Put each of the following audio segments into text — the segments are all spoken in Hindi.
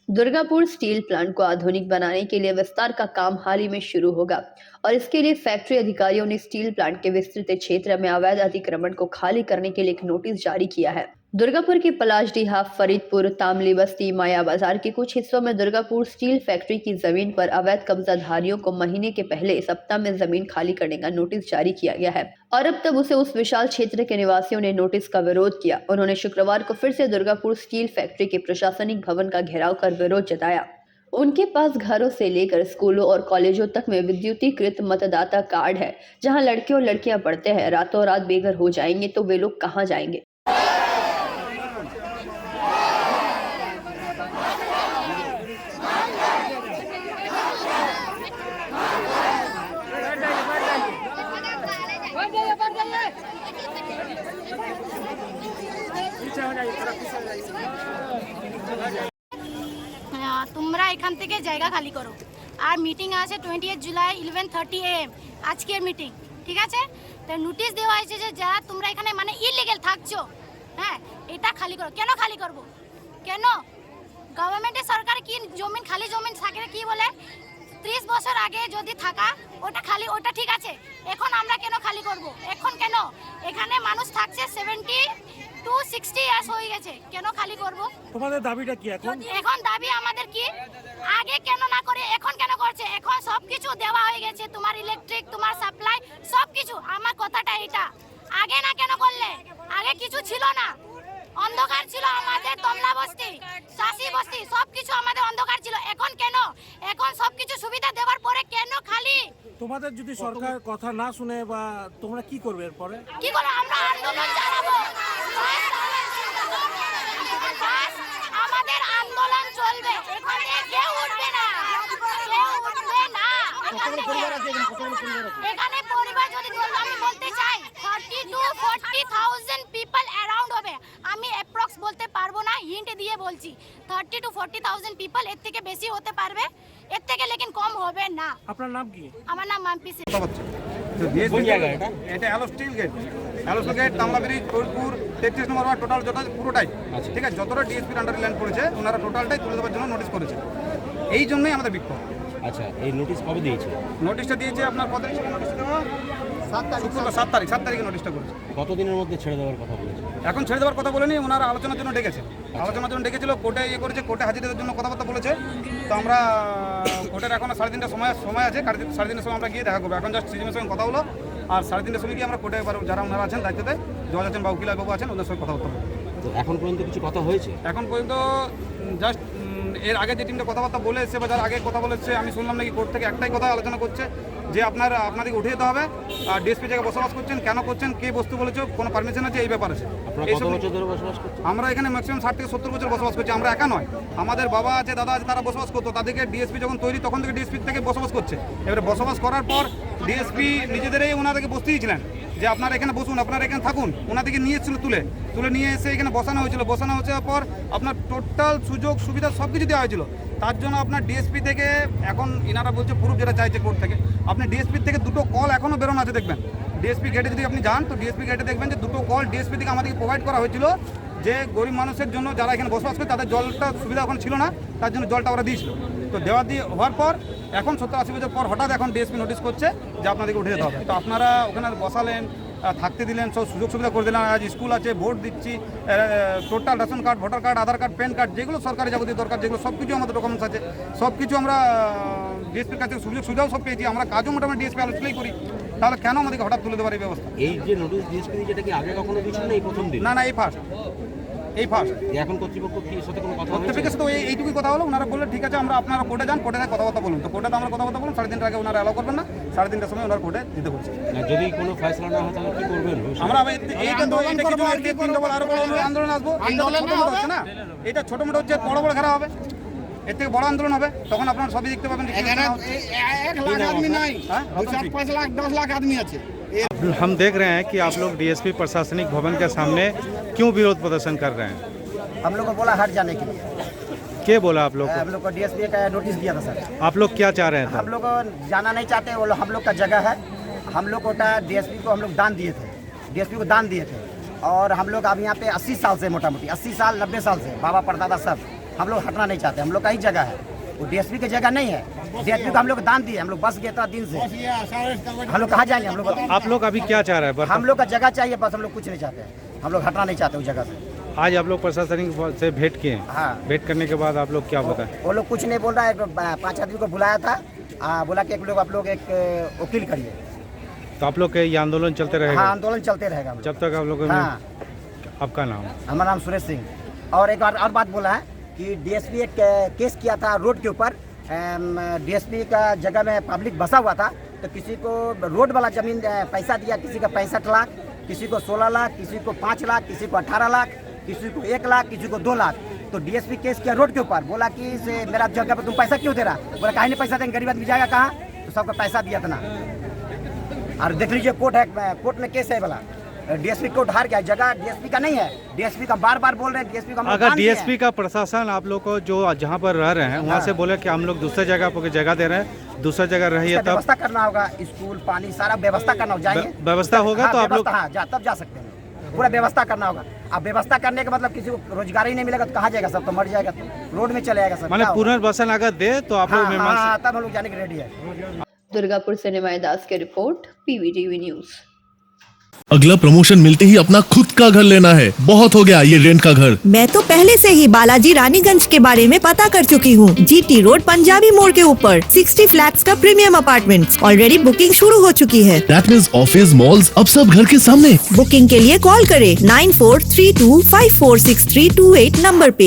दुर्गापुर स्टील प्लांट को आधुनिक बनाने के लिए विस्तार का काम हाल ही में शुरू होगा और इसके लिए फैक्ट्री अधिकारियों ने स्टील प्लांट के विस्तृत क्षेत्र में अवैध अतिक्रमण को खाली करने के लिए एक नोटिस जारी किया है। दुर्गापुर के पलाशडीहा, फरीदपुर, तामली बस्ती, माया बाजार के कुछ हिस्सों में दुर्गापुर स्टील फैक्ट्री की जमीन पर अवैध कब्जाधारियों को महीने के पहले सप्ताह में जमीन खाली करने का नोटिस जारी किया गया है और अब तक उस विशाल क्षेत्र के निवासियों ने नोटिस का विरोध किया। उन्होंने शुक्रवार को फिर से दुर्गापुर स्टील फैक्ट्री के प्रशासनिक भवन का घेराव कर विरोध जताया। उनके पास घरों से लेकर स्कूलों और कॉलेजों तक में विद्युतीकृत मतदाता कार्ड है, जहां लड़के और लड़कियां पढ़ते हैं। रातों रात बेघर हो जाएंगे तो वे लोग कहां जाएंगे। তোমরা এখান থেকে জায়গা খালি করো। আর মিটিং আছে 28 জুলাই 11:30 AM আজকের মিটিং, ঠিক আছে? তো নোটিশ দেওয়া হয়েছে যে যারা তোমরা এখানে মানে ইলিগাল থাকছো, হ্যাঁ, এটা খালি করো। কেন খালি করব? কেন গভর্নমেন্টের সরকার কি জমি খালি জমি থাকে কি বলে 30 বছর আগে যদি থাকা ওটা খালি, ওটা ঠিক আছে। এখন আমরা কেন খালি করব? এখন কেন এখানে মানুষ থাকছে 70 to 60 ইয়ার্স হয়ে গেছে, কেন খালি করব? তোমাদের দাবিটা কি এখন? এখন দাবি আমাদের কি, আগে কেন না করে এখন কেন করছে? এখন সবকিছু দেওয়া হয়ে গেছে, তোমার ইলেকট্রিক, তোমার সাপ্লাই সবকিছু। আমার কথাটা এটা, আগে না কেন করলে? আগে কিছু ছিল না, অন্ধকার ছিল আমাদের। তমলা বস্তি, চাষি বস্তি সবকিছু আমাদের অন্ধকার ছিল। এখন কেন? এখন সবকিছু সুবিধা দেওয়ার পরে কেন খালি? তোমাদের যদি সরকার কথা না শুনে বা তোমরা কি করবে এরপরে? কি করে আমরা আন্দোলন চালাবো? আমাদের আন্দোলন চলবে, এখানে কেউ উঠবে না, কেউ উঠবে না। এখানে পরিবার যদি আমি বলতে চাই 30 to 40,000 পিপল অ্যারাউন্ড হবে। আমি অ্যাপ্রক্স বলতে পারবো না, হিন্ট দিয়ে বলছি 30 to 40,000 পিপল। এর থেকে বেশি হতে পারবে, এর থেকে লেকিন কম হবে না। আপনার নাম কি? আমার নাম মাম্পি সিং। কোন জায়গা এটা? এটা hello steel gate, hello steel gate, Tamla bridge, Faridpur 33 number ward, total যত পুরোটাই, ঠিক আছে? যতটা ডিএসপির আন্ডারে ল্যান্ড পড়েছে ওনারা টোটালটাই তুলে দেওয়ার জন্য নোটিশ করেছে। এই জন্যই আমাদের বিক্ষোভ। আচ্ছা, এই নোটিশ কবে দিয়েছে? নোটিশটা দিয়েছে আপনার কত তারিখে নোটিশ দেওয়া? 7 তারিখে নোটিশটা করেছে। কতদিনের মধ্যে ছেড়ে দেওয়ার কথা বলেছে? এখন ছেড়ে দেওয়ার কথা বলেনি, ওনারা আলোচনার জন্য ডেকেছে। আলোচনার জন্য ডেকেছিল, কোর্টে করেছে, কোর্টে হাজিরাদের জন্য কথাবার্তা বলেছে। তো আমরা কোর্টের এখন 3:30টার সময় আছে, 3:30টার সময় আমরা গিয়ে দেখা করবো। এখন জাস্ট সিজিএমের সঙ্গে কথা হলো, আর 3:30টার সময় গিয়ে আমরা কোর্টে যারা ওনারা আছেন দায়িত্বতে, জজ আছেন বা উকিল বাবু আছেন, ওদের সঙ্গে কথাবার্তা বলবো। তো এখন পর্যন্ত কিছু কথা হয়েছে? এখন পর্যন্ত জাস্ট এর আগে যে টিমটা কথাবার্তা বলে এসছে বা যারা আগে কথা বলেছে, আমি শুনলাম নাকি কোর্ট থেকে একটাই কথা আলোচনা করছে যে আপনাদেরকে উঠে যেতে হবে। আর ডিএসপি জায়গায় বসবাস করছেন, কেন করছেন, কে বস্তু বলেছে, কোনো পারমিশন আছে, এই ব্যাপার আছে। আমরা এখানে ম্যাক্সিমাম 60 থেকে 70 বছর বসবাস করছি। আমরা একা নয়, আমাদের বাবা আছে, দাদা আছে, তারা বসবাস করতো। তাদেরকে ডিএসপি যখন তৈরি তখন থেকে ডিএসপি থেকে বসবাস করছে। এবারে বসবাস করার পর ডিএসপি নিজেদেরই ওনাদেরকে বসতে দিয়েছিলেন যে আপনারা এখানে বসুন, আপনারা এখানে থাকুন। ওনাদেরকে নিয়ে এসেছিল, তুলে নিয়ে এসে এখানে বসানো হয়েছিল। বসানো হওয়ার পর আপনার টোটাল সুযোগ সুবিধা সব কিছু দেওয়া হয়েছিল। তার জন্য আপনার ডিএসপি থেকে এখন ইনারা বলছে প্রুফ যেটা চাইছে কোর্ট থেকে, আপনি ডিএসপি থেকে দুটো কল এখনও বেরোনো আছে, দেখবেন ডিএসপি গেটে যদি আপনি যান তো ডিএসপি গেটে দেখবেন যে দুটো কল ডিএসপি থেকে আমাদেরকে প্রোভাইড করা হয়েছিল যে গরিব মানুষের জন্য যারা এখানে বসবাস করে তাদের জলটা সুবিধা এখন ছিল না, তার জন্য জলটা ওরা দিয়েছিল। তো দেওয়া দিয়ে হওয়ার পর এখন 70-80 বছর পর হঠাৎ এখন ডিএসপি নোটিশ করছে যে আপনাদেরকে উঠে যেতে হবে। তো আপনারা ওখানে বসালেন, থাকতে দিলেন, সব সুযোগ সুবিধা করে দিলেন। আজ স্কুল আছে, ভোট দিচ্ছি, total ration card, voter card, Aadhaar card, PAN card, যেগুলো সরকারি যাবতীয় দরকার, যেগুলো সব কিছু আমাদের ডকুমেন্টস আছে, সব কিছু আমরা ডিএসপির কাছে সুযোগ সুবিধাও সব পেয়েছি। আমরা কাজও মোটামুটি ডিএসপি আলোচনাই করি। তাহলে কেন আমাদেরকে হঠাৎ তুলে দেওয়ার এই ব্যবস্থা? এই যে নোটিশ ডিএসপি যেটা কি আগে কখনো দিয়েছিল না, এই প্রথম দিন? না, এই ফার্স্ট। এখন কর্তৃপক্ষ কি সাথে কোনো কথা বলছে? তো এইটুকুই কথা হলো। ওনারা বললেন ঠিক আছে, আপনারা কোর্টে যান, কোর্টে কথাবার্তা বলুন। তো কোর্টে আমরা কথাবার্তা বলুন, 3:30টার আগে ওনারা অ্যালাউ করবেন না। 3:30টার সময় ওনারা কোর্টে দিতে বলছে। যদি কোনো ফয়সালা না হয় তাহলে কি করবেন? আমরা আন্দোলন আসবো। হচ্ছে না, এটা ছোট মোটো হচ্ছে, বড় বড় ঘেরা হবে, এর থেকে বড় আন্দোলন হবে। তখন আপনারা সবই দেখতে পাবেন। 1 লাখ আদমি নাই, 4-5 লাখ 10 লাখ আদমি আছে। हम देख रहे हैं कि आप लोग डीएसपी प्रशासनिक भवन के सामने क्यों विरोध प्रदर्शन कर रहे हैं? हम लोग को बोला हट जाने के लिए। क्या बोला आप लोग को? हम लोग को डीएसपी का नोटिस दिया था सर। आप लोग क्या चाह रहे हैं? हम लोग को जाना नहीं चाहते, वो हम लोग का जगह है। हम लोग को डीएसपी को हम लोग दान दिए थे, डीएसपी को दान दिए थे। और हम लोग अब यहाँ पे 80 साल से, मोटा मोटी 80 साल 90 साल से, बाबा परदादा सब हम लोग हटना नहीं चाहते, हम लोग का ही जगह है, वो डीएसपी की जगह नहीं है। डीएसपी को हम लोग दान दिए, हम लोग बस गए था दिन से, हम लोग कहाँ जाएंगे? हम लोग आप लोग अभी क्या चाह रहे हैं? हम लोग का जगह चाहिए, बस हम लोग कुछ नहीं चाहते हैं, हम लोग हटना नहीं चाहते उस जगह से। आज आप लोग प्रशासनिक से भेंट किए हैं। हाँ, भेंट करने के बाद आप लोग क्या बताएं? वो लोग कुछ नहीं बोल रहा है, 5 आदमी को बुलाया था, बोला कि आप लोग एक वकील करिए। तो आप लोग के ये आंदोलन चलते रहेगा? हाँ, आंदोलन चलते रहेगा हम लोग। जब तक आप लोगों ने हाँ, आपका नाम? हमारा नाम सुरेश सिंह। और एक और बात बोला है कि डीएसपी एक केस किया था रोड के ऊपर, डीएसपी का जगह में पब्लिक बसा हुआ था, तो किसी को रोड वाला जमीन पैसा दिया, किसी का 65 लाख, किसी को 16 लाख, किसी को 5 लाख, किसी को 18 लाख, किसी को 1 लाख, किसी को 2 लाख। तो डीएसपी केस किया रोड के ऊपर, बोला कि इसे मेरा जगह पर तुम पैसा क्यों दे रहा? बोला काहे नहीं पैसा देंगे, गरीब आदमी जाएगा कहाँ? तो सबका पैसा दिया था ना। और देख लीजिए कोर्ट है, कोर्ट में केस है वाला, डीएसपी कोर्ट हार गया, जगह डीएसपी का नहीं है। डीएसपी का बार बार बोल रहे हैं, डीएसपी का अगर डीएसपी का प्रशासन आप लोग को जो जहाँ पर रह रहे हैं वहाँ से बोले कि हम लोग दूसरे जगह आपको जगह दे रहे हैं, दूसरा जगह रहिए, तब व्यवस्था करना होगा, स्कूल पानी सारा व्यवस्था करना होगा, जाइए व्यवस्था होगा तो आप लोग तब जा सकते हैं, पूरा व्यवस्था करना होगा। अब व्यवस्था करने का मतलब किसी को रोजगार ही नहीं मिलेगा तो कहाँ जाएगा? सब तो मर जाएगा, तो रोड में चले जाएगा सब। माने पुनर्वासन अगर दे तो आप लोग तब हम लोग जाने के रेडी है। दुर्गापुर से निमाई दास की रिपोर्ट, पीवीटीवी न्यूज। अगला प्रमोशन मिलते ही अपना खुद का घर लेना है, बहुत हो गया ये रेंट का घर। मैं तो पहले से ही बालाजी रानीगंज के बारे में पता कर चुकी हूँ। जीटी रोड पंजाबी मोड़ के ऊपर 60 फ्लैट्स का प्रीमियम अपार्टमेंट, ऑलरेडी बुकिंग शुरू हो चुकी है। दैट मींस ऑफिस मॉल्स अब सब घर के सामने। बुकिंग के लिए कॉल करें 9432546328 नंबर पे।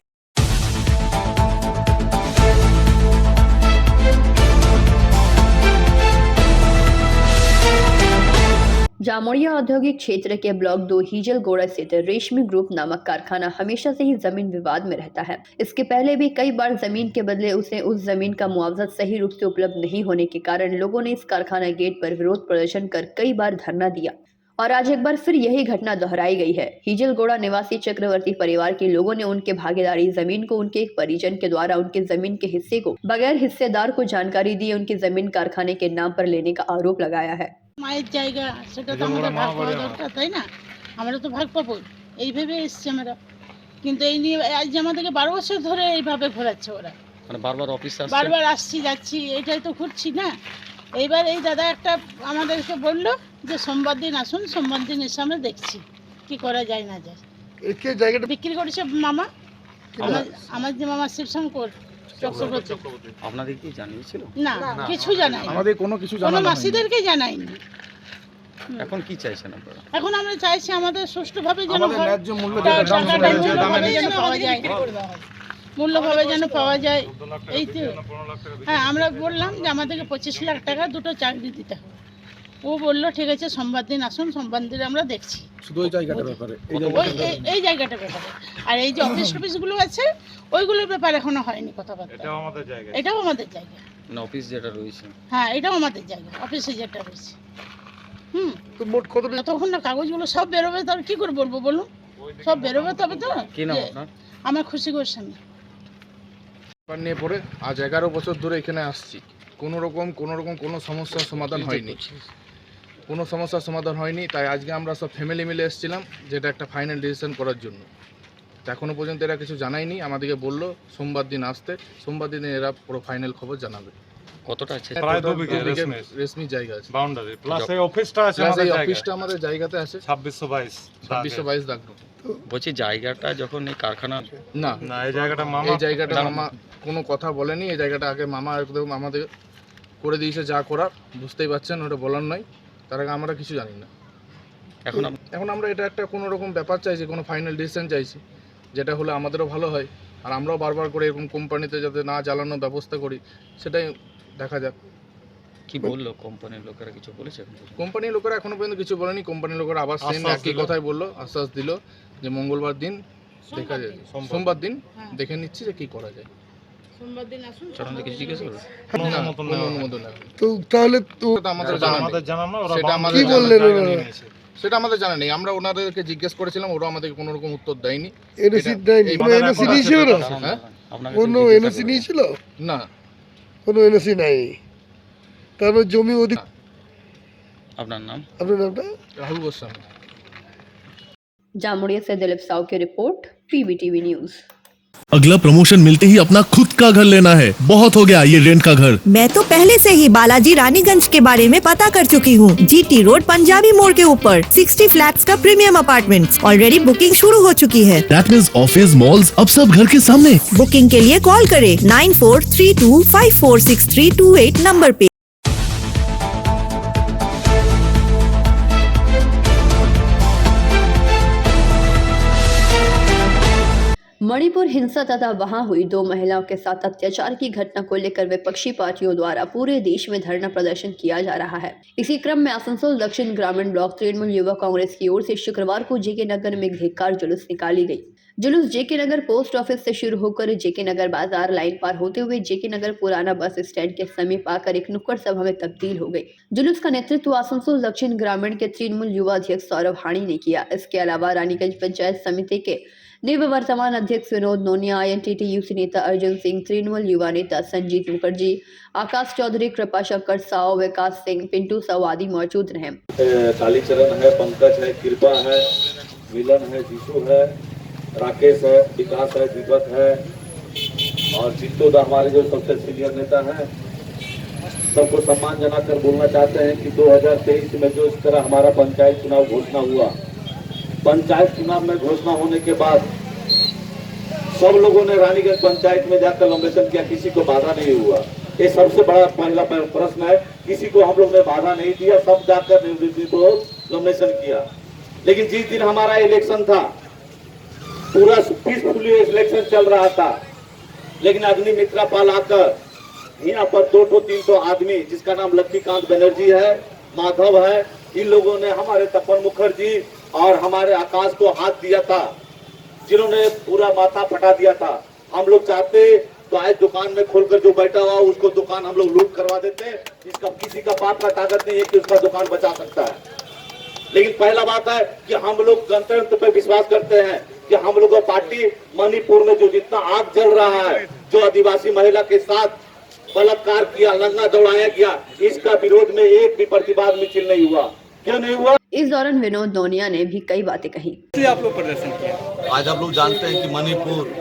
जामोड़िया औद्योगिक क्षेत्र के ब्लॉक 2 हीजलगोड़ा स्थित रेशमी ग्रुप नामक कारखाना हमेशा से ही जमीन विवाद में रहता है। इसके पहले भी कई बार जमीन के बदले उसे उस जमीन का मुआवजा सही रूप से उपलब्ध नहीं होने के कारण लोगों ने इस कारखाना गेट पर विरोध प्रदर्शन कर कई बार धरना दिया और आज एक बार फिर यही घटना दोहराई गई है। हीजलगोड़ा निवासी चक्रवर्ती परिवार के लोगों ने उनके भागीदारी जमीन को उनके एक परिजन के द्वारा उनके जमीन के हिस्से को बगैर हिस्सेदार को जानकारी दी उनकी जमीन कारखाने के नाम पर लेने का आरोप लगाया है। মায়ের জায়গা সেটা তো আমাদের ভাগ পাওয়া দরকার, তাই না? আমরা তো ভাগ পাবো, এই ভেবে এসছি আমরা। কিন্তু এই নিয়ে আজ আমাদেরকে 12 বছর ধরে এইভাবে ঘোরাচ্ছে ওরা, মানে বারবার অফিস আসছে, বারবার আসছি যাচ্ছি, এটাই তো ঘুরছি না। এইবার এই দাদা একটা আমাদেরকে বললো যে সোমবার দিন আসুন, সোমবার দিন এসে আমরা দেখছি কি করা যায় না যায়। একে জায়গাটা বিক্রি করেছে মামা, আমার যে মামা শিবশঙ্কর চক্রবর্তী। আপনাদের কি জানিয়েছিল? না, কিছু জানাই আমাদের কোনো কিছু কোনো মাসিদেরকে জানাইনি। এখন কি চাইছেন আপনারা? এখন আমরা চাইছি আমাদের সুষ্ঠুভাবে যেন আমাদের ন্যায্য মূল্য যেটা দাম টাকাটা মূল্যভাবে যেন পাওয়া যায়, মূল্যভাবে যেন পাওয়া যায়। এই তো হ্যাঁ, আমরা বললাম যে আমাদেরকে 25 লাখ টাকা দুটো চাকরি দিতে হবে। ও বললো ঠিক আছে সোমবার দিন আসুন, সোমবার দিন আমরা দেখছি। শুধু ওই জায়গাটার ব্যাপারে এই জায়গাটার ব্যাপারে, আর এই যে অফিসগুলো আছে ওইগুলোর ব্যাপারে এখনো হয়নি কথাবার্তা। এটাও আমাদের জায়গা, না অফিস যেটা রয়েছে, হ্যাঁ এটাও আমাদের জায়গা, অফিসে যেটা রয়েছে। তো মোট কত তখন না কাগজগুলো সব বেরোবে, তাহলে কি করে বলবো বলুন? সব বেরোবে তবে তো। কি নাম আপনার? আমার খুশি গোস্বামী। নিয়ে পরে আজ 11 বছর ধরে এখানে আসছি, কোনো রকম কোনো সমস্যার সমাধান হয়নি, কোনো সমস্যার সমাধান হয়নি। তাই আজকে আমরা সব ফ্যামিলি মিলে এসেছিলাম যেটা একটা ফাইনাল ডিসিশন করার জন্য। তো এখনও পর্যন্ত এরা কিছু জানায়নি, আমাদেরকে বললো সোমবার দিন আসতে, সোমবার দিনে এরা পুরো ফাইনাল খবর জানাবে। কতটা আছে? প্রায় 2 বিঘা রেশমি জায়গা আছে, বাউন্ডারি প্লাস এই অফিসটা আছে, প্লাস এই অফিসটা আমাদের জায়গাতে আছে 2622 দাগ। বলছি জায়গাটা যখন এই কারখানা না না এই জায়গাটা এই জায়গাটা মামা কোনো কথা বলেনি, এই জায়গাটা আগে মামা একদম আমাদের করে দিয়েছে যা করার, বুঝতেই পারছেন, ওটা বলার নয়। তার আগে আমরা কিছু জানি না। এখন আমরা এটা একটা কোনো রকম ব্যাপার চাইছি, কোনো ফাইনাল ডিসিশন চাইছি, যেটা হলে আমাদেরও ভালো হয় আর আমরাও বারবার করে এরকম কোম্পানিতে যাতে না জ্বালানোর ব্যবস্থা করি, সেটাই দেখা যাক। কি বললো কোম্পানির লোকেরা? কিছু বলেছে? কোম্পানির লোকেরা এখনো পর্যন্ত কিছু বলেনি। কোম্পানির লোকেরা আবার সেম একই কথাই বললো, আশ্বাস দিল যে মঙ্গলবার দিন দেখা যায়, সোমবার দিন দেখে নিচ্ছি যে কি করা যায়। সোমবার দিন আসুন, কিছু জিজ্ঞেস করবে? অনুমোদন তো তাহলে তো আমাদের জানা নেই, সেটা আমাদের কি বললেন সেটা আমাদের জানা নেই। আমরা ওনাদেরকে জিজ্ঞেস করেছিলাম, ওরা আমাদেরকে কোনো রকম উত্তর দেয়নি। এনওসি দেয়নি, কোনো এনওসি নিয়েছিল ওরা? হ্যাঁ, কোনো এনওসি নিয়েছিল? না, কোনো এনওসি নাই। তারপর জমি অধিক। আপনার নাম? আপনার নামটা? রাহুল গোস্বামী। जामुड़िया से दिलीप साव की रिपोर्ट, पीवीटीवी न्यूज। अगला प्रमोशन मिलते ही अपना खुद का घर लेना है, बहुत हो गया ये रेंट का घर। मैं तो पहले से ही बालाजी रानीगंज के बारे में पता कर चुकी हूँ। GT रोड पंजाबी मोड़ के ऊपर 60 फ्लैट्स का प्रीमियम अपार्टमेंट्स ऑलरेडी बुकिंग शुरू हो चुकी है। दैट मींस ऑफिस मॉल्स अब सब घर के सामने। बुकिंग के लिए कॉल करें 9432546328 नंबर पे। मणिपुर हिंसा तथा वहां हुई 2 महिलाओं के साथ अत्याचार की घटना को लेकर विपक्षी पार्टियों द्वारा पूरे देश में धरना प्रदर्शन किया जा रहा है। इसी क्रम में आसनसोल दक्षिण ग्रामीण ब्लॉक तृणमूल युवा कांग्रेस की ओर से शुक्रवार को जेके नगर में धिक्कार जुलूस निकाली गई। जुलूस जेके नगर पोस्ट ऑफिस से शुरू होकर जेके नगर बाजार लाइन पार होते हुए जेके नगर पुराना बस स्टैंड के समीप आकर एक नुक्कड़ सभा में तब्दील हो गई। जुलूस का नेतृत्व आसनसोल दक्षिण ग्रामीण के तृणमूल युवा अध्यक्ष सौरभ हाणी ने किया। इसके अलावा रानीगंज पंचायत समिति के निवर्तमान अध्यक्ष विनोद नोनिया, INTTUC नेता अर्जुन सिंह, तृणमूल युवा नेता संजीत मुखर्जी, आकाश चौधरी, कृपा शंकर साव, विकास सिंह, पिंटू साव आदि मौजूद रहे। कालीचरण है, पंकज है, कृपा है, मिलन है, जीशु है, राकेश है, विकास है, दीपक है और जितोदा हमारे जो सबसे सीनियर नेता है। सबको सम्मान जनाकर बोलना चाहते हैं कि 2023 में जो इस तरह हमारा पंचायत चुनाव घोषणा हुआ, पंचायत चुनाव में घोषणा होने के बाद सब लोगों ने रानीगंज पंचायत में जाकर नॉमिनेशन किया, किसी को बाधा नहीं हुआ। ये सबसे बड़ा पहला प्रश्न है, किसी को हम लोग ने बाधा नहीं दिया, सब जाकर नॉमिनेशन किया। लेकिन जिस दिन हमारा इलेक्शन था, पूरा पीसफुली इलेक्शन चल रहा था, लेकिन अग्निमित्रा पाल आकर यहाँ पर 200-300 आदमी, जिसका नाम लक्ष्मीकांत बनर्जी है, माधव है, इन लोगों ने हमारे तपन मुखर्जी और हमारे आकाश को हाथ दिया था, जिन्होंने पूरा माथा फटा दिया था। हम लोग चाहते तो आज दुकान में खोलकर जो बैठा हुआ उसको दुकान हम लोग लूट करवा देते हैं। इसका किसी का बाप का ताकत नहीं है कि उसका दुकान बचा सकता है। लेकिन पहला बात है कि हम लोग गणतंत्र पे विश्वास करते हैं कि हम लोग पार्टी मणिपुर में जो जितना आग जल रहा है, जो आदिवासी महिला के साथ बलात्कार किया, नंगा दौड़ाया गया, इसका विरोध में एक भी प्रतिवाद मिছিল नहीं हुआ। क्यों नहीं हुआ? इस दौरान विनोद नोनिया ने भी कई बातें कही। इसलिए आप लोग प्रदर्शन किया। आज आप लोग जानते हैं कि मणिपुर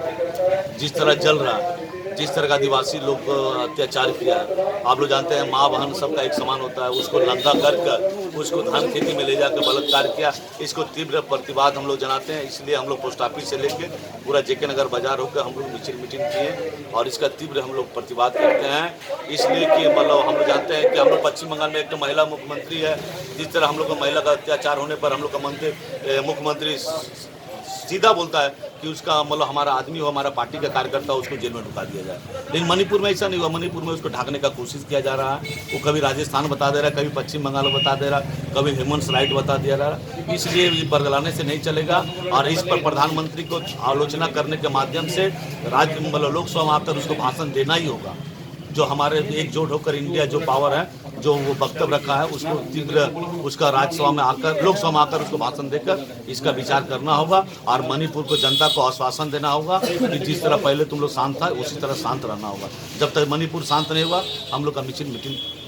जिस तरह जल रहा है, जिस तरह का आदिवासी लोग अत्याचार किया है, आप लोग जानते हैं माँ बहन सबका एक समान होता है, उसको नंगा कर उसको धान खेती में ले जाकर बलात्कार किया। इसको तीव्र प्रतिवाद हम लोग जनाते हैं। इसलिए हम लोग पोस्ट ऑफिस से लेके पूरा जेके नगर बाजार होकर हम लोग मीटिंग किए और इसका तीव्र हम लोग प्रतिवाद करते हैं। इसलिए कि मतलब हम लोग जानते हैं कि हम लोग पश्चिम बंगाल में एक तो महिला मुख्यमंत्री है, जिस तरह हम लोग को महिला का अत्याचार होने पर हम लोग का मुख्यमंत्री सीधा बोलता है कि उसका मतलब हमारा आदमी हो, हमारा पार्टी का कार्यकर्ता हो, उसको जेल में ढुका दिया जाए। लेकिन मणिपुर में ऐसा नहीं हुआ। मणिपुर में उसको ढाकने का कोशिश किया जा रहा है। वो कभी राजस्थान बता दे रहा है, कभी पश्चिम बंगाल बता दे रहा है, कभी ह्यूमन राइट बता दिया जा रहा है। इसलिए बरगलाने से नहीं चलेगा और इस पर प्रधानमंत्री को आलोचना करने के माध्यम से राज्य मतलब लोकसभा में आकर उसको भाषण देना ही होगा। जो हमारे एकजुट होकर इंडिया जो पावर है, जो वो वक्तव्य रखा है, उसको तीव्र उसका राज्यसभा में आकर लोकसभा में आकर उसको भाषण देकर इसका विचार करना होगा और मणिपुर को जनता को आश्वासन देना होगा कि जिस तरह पहले तुम लोग शांत था उसी तरह शांत रहना होगा। जब तक मणिपुर शांत नहीं हुआ हम लोग का मीटिंग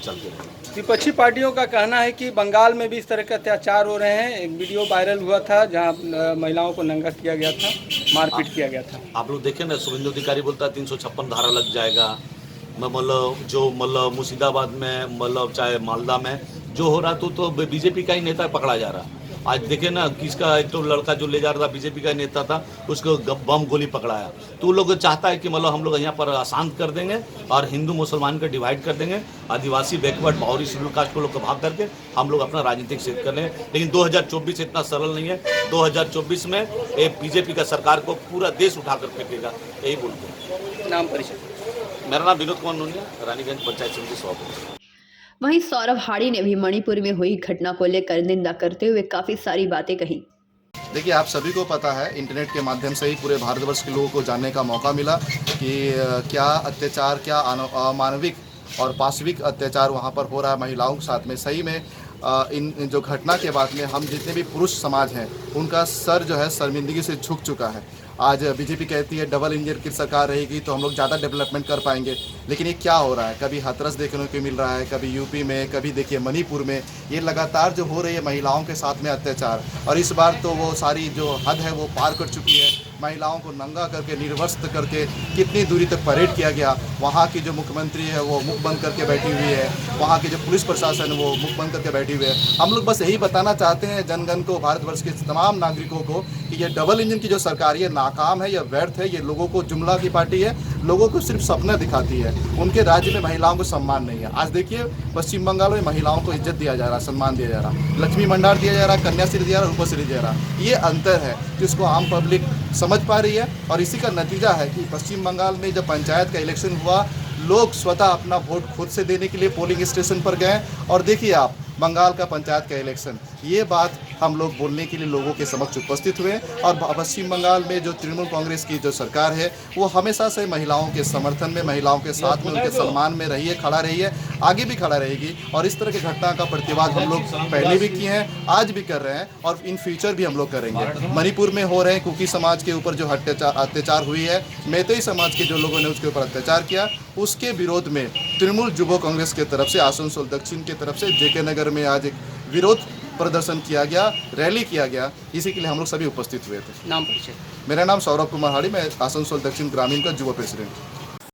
चलती रहेगी। विपक्षी पार्टियों का कहना है कि बंगाल में भी इस तरह के अत्याचार हो रहे हैं। एक वीडियो वायरल हुआ था जहाँ महिलाओं को नंगा किया गया था, मारपीट किया गया था। आप लोग देखें ना, शुभेंदु अधिकारी बोलता है 356 धारा लग जाएगा। मतलब जो मतलब मुर्शिदाबाद में मतलब चाहे मालदा में जो हो रहा तो बीजेपी का ही नेता पकड़ा जा रहा। आज देखे ना, किसका एक तो लड़का जो ले जा रहा था बीजेपी का नेता था, उसको बम गोली पकड़ाया। तो लोग चाहता है कि मतलब हम लोग यहाँ पर अशांत कर देंगे और हिंदू मुसलमान को डिवाइड कर देंगे, आदिवासी बैकवर्ड पावरी शेड्यूल कास्ट को लोग भाग करके हम लोग अपना राजनीतिक सिद्ध कर लेंगे। लेकिन 2024 इतना सरल नहीं है। 2024 में बीजेपी का सरकार को पूरा देश उठाकर फेंकेगा, यही बोलते हैं। नाम परिचय? मेरा नाम विनोद कुमार नोनिया, रानीगंज पंचायत समिति सभापति। वहीं सौरभ हाड़ी ने भी मणिपुर में हुई घटना को लेकर निंदा करते हुए काफी सारी बातें कही। देखिए, आप सभी को पता है, इंटरनेट के माध्यम से ही पूरे भारतवर्ष के लोगों को जानने का मौका मिला कि क्या अत्याचार, क्या अमानविक और पाशविक अत्याचार वहाँ पर हो रहा है महिलाओं के साथ में। सही में इन जो घटना के बाद में हम जितने भी पुरुष समाज हैं उनका सर जो है शर्मिंदगी से झुक चुका है। आज बीजेपी कहती है डबल इंजन की सरकार रहेगी तो हम लोग ज़्यादा डेवलपमेंट कर पाएंगे, लेकिन ये क्या हो रहा है? कभी हाथरस देखने को मिल रहा है, कभी यूपी में, कभी देखिए मणिपुर में। ये लगातार जो हो रही है महिलाओं के साथ में अत्याचार, और इस बार तो वो सारी जो हद है वो पार कर चुकी है। महिलाओं को नंगा करके निर्वस्त्र करके कितनी दूरी तक परेड किया गया। वहाँ की जो मुख्यमंत्री है वो मुख बंद करके बैठी हुई है, वहाँ की जो पुलिस प्रशासन है वो मुख बंद करके बैठी हुई है। हम लोग बस यही बताना चाहते हैं जनगण को, भारतवर्ष के तमाम नागरिकों को कि ये डबल इंजन की जो सरकार ये नाकाम है, ये व्यर्थ है, ये लोगों को जुमला की पार्टी है, लोगों को सिर्फ सपना दिखाती है। उनके राज्य में महिलाओं को सम्मान नहीं है। आज देखिए पश्चिम बंगाल में महिलाओं को इज्जत दिया जा रहा, सम्मान दिया जा रहा, लक्ष्मी भंडार दिया जा रहा, कन्याश्री दिया जा रहा, रूपश्री दिया जा रहा। ये अंतर है जिसको आम पब्लिक समझ पा रही है और इसी का नतीजा है कि पश्चिम बंगाल में जब पंचायत का इलेक्शन हुआ, लोग स्वतः अपना वोट खुद से देने के लिए पोलिंग स्टेशन पर गए। और देखिए आप बंगाल का पंचायत का इलेक्शन, ये बात हम लोग बोलने के लिए लोगों के समक्ष उपस्थित हुए। और पश्चिम बंगाल में जो तृणमूल कांग्रेस की जो सरकार है वो हमेशा से महिलाओं के समर्थन में, महिलाओं के साथ में, उनके सम्मान में रही है, खड़ा रही है, आगे भी खड़ा रहेगी। और इस तरह की घटना का प्रतिवाद हम लोग पहले भी किए हैं, आज भी कर रहे हैं और इन फ्यूचर भी हम लोग करेंगे। मणिपुर में हो रहे हैं कुकी समाज के ऊपर जो अत्याचार हुई है, मैतेई समाज के जो लोगों ने उसके ऊपर अत्याचार किया, उसके विरोध में तृणमूल युवा कांग्रेस की तरफ से आसनसोल दक्षिण की तरफ से जेके नगर में आज एक विरोध प्रदर्शन किया गया, रैली किया गया। इसी के लिए हम लोग सभी उपस्थित हुए थे। नाम परिचय? मेरा नाम सौरभ कुमार हाड़ी, मैं आसनसोल दक्षिण ग्रामीण का युवा प्रेसिडेंट।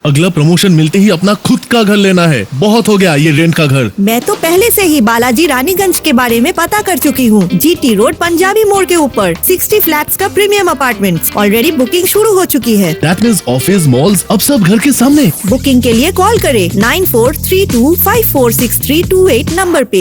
अगला प्रमोशन मिलते ही अपना खुद का घर लेना है, बहुत हो गया ये रेंट का घर। मैं तो पहले से ही बालाजी रानीगंज के बारे में पता कर चुकी हूँ। GT रोड पंजाबी मोड़ के ऊपर 60 फ्लैट्स का प्रीमियम अपार्टमेंट्स, ऑलरेडी बुकिंग शुरू हो चुकी है। दैट मींस ऑफिस, मॉल्स, अब सब घर के सामने। बुकिंग के लिए कॉल करें 9432546328 नंबर पे।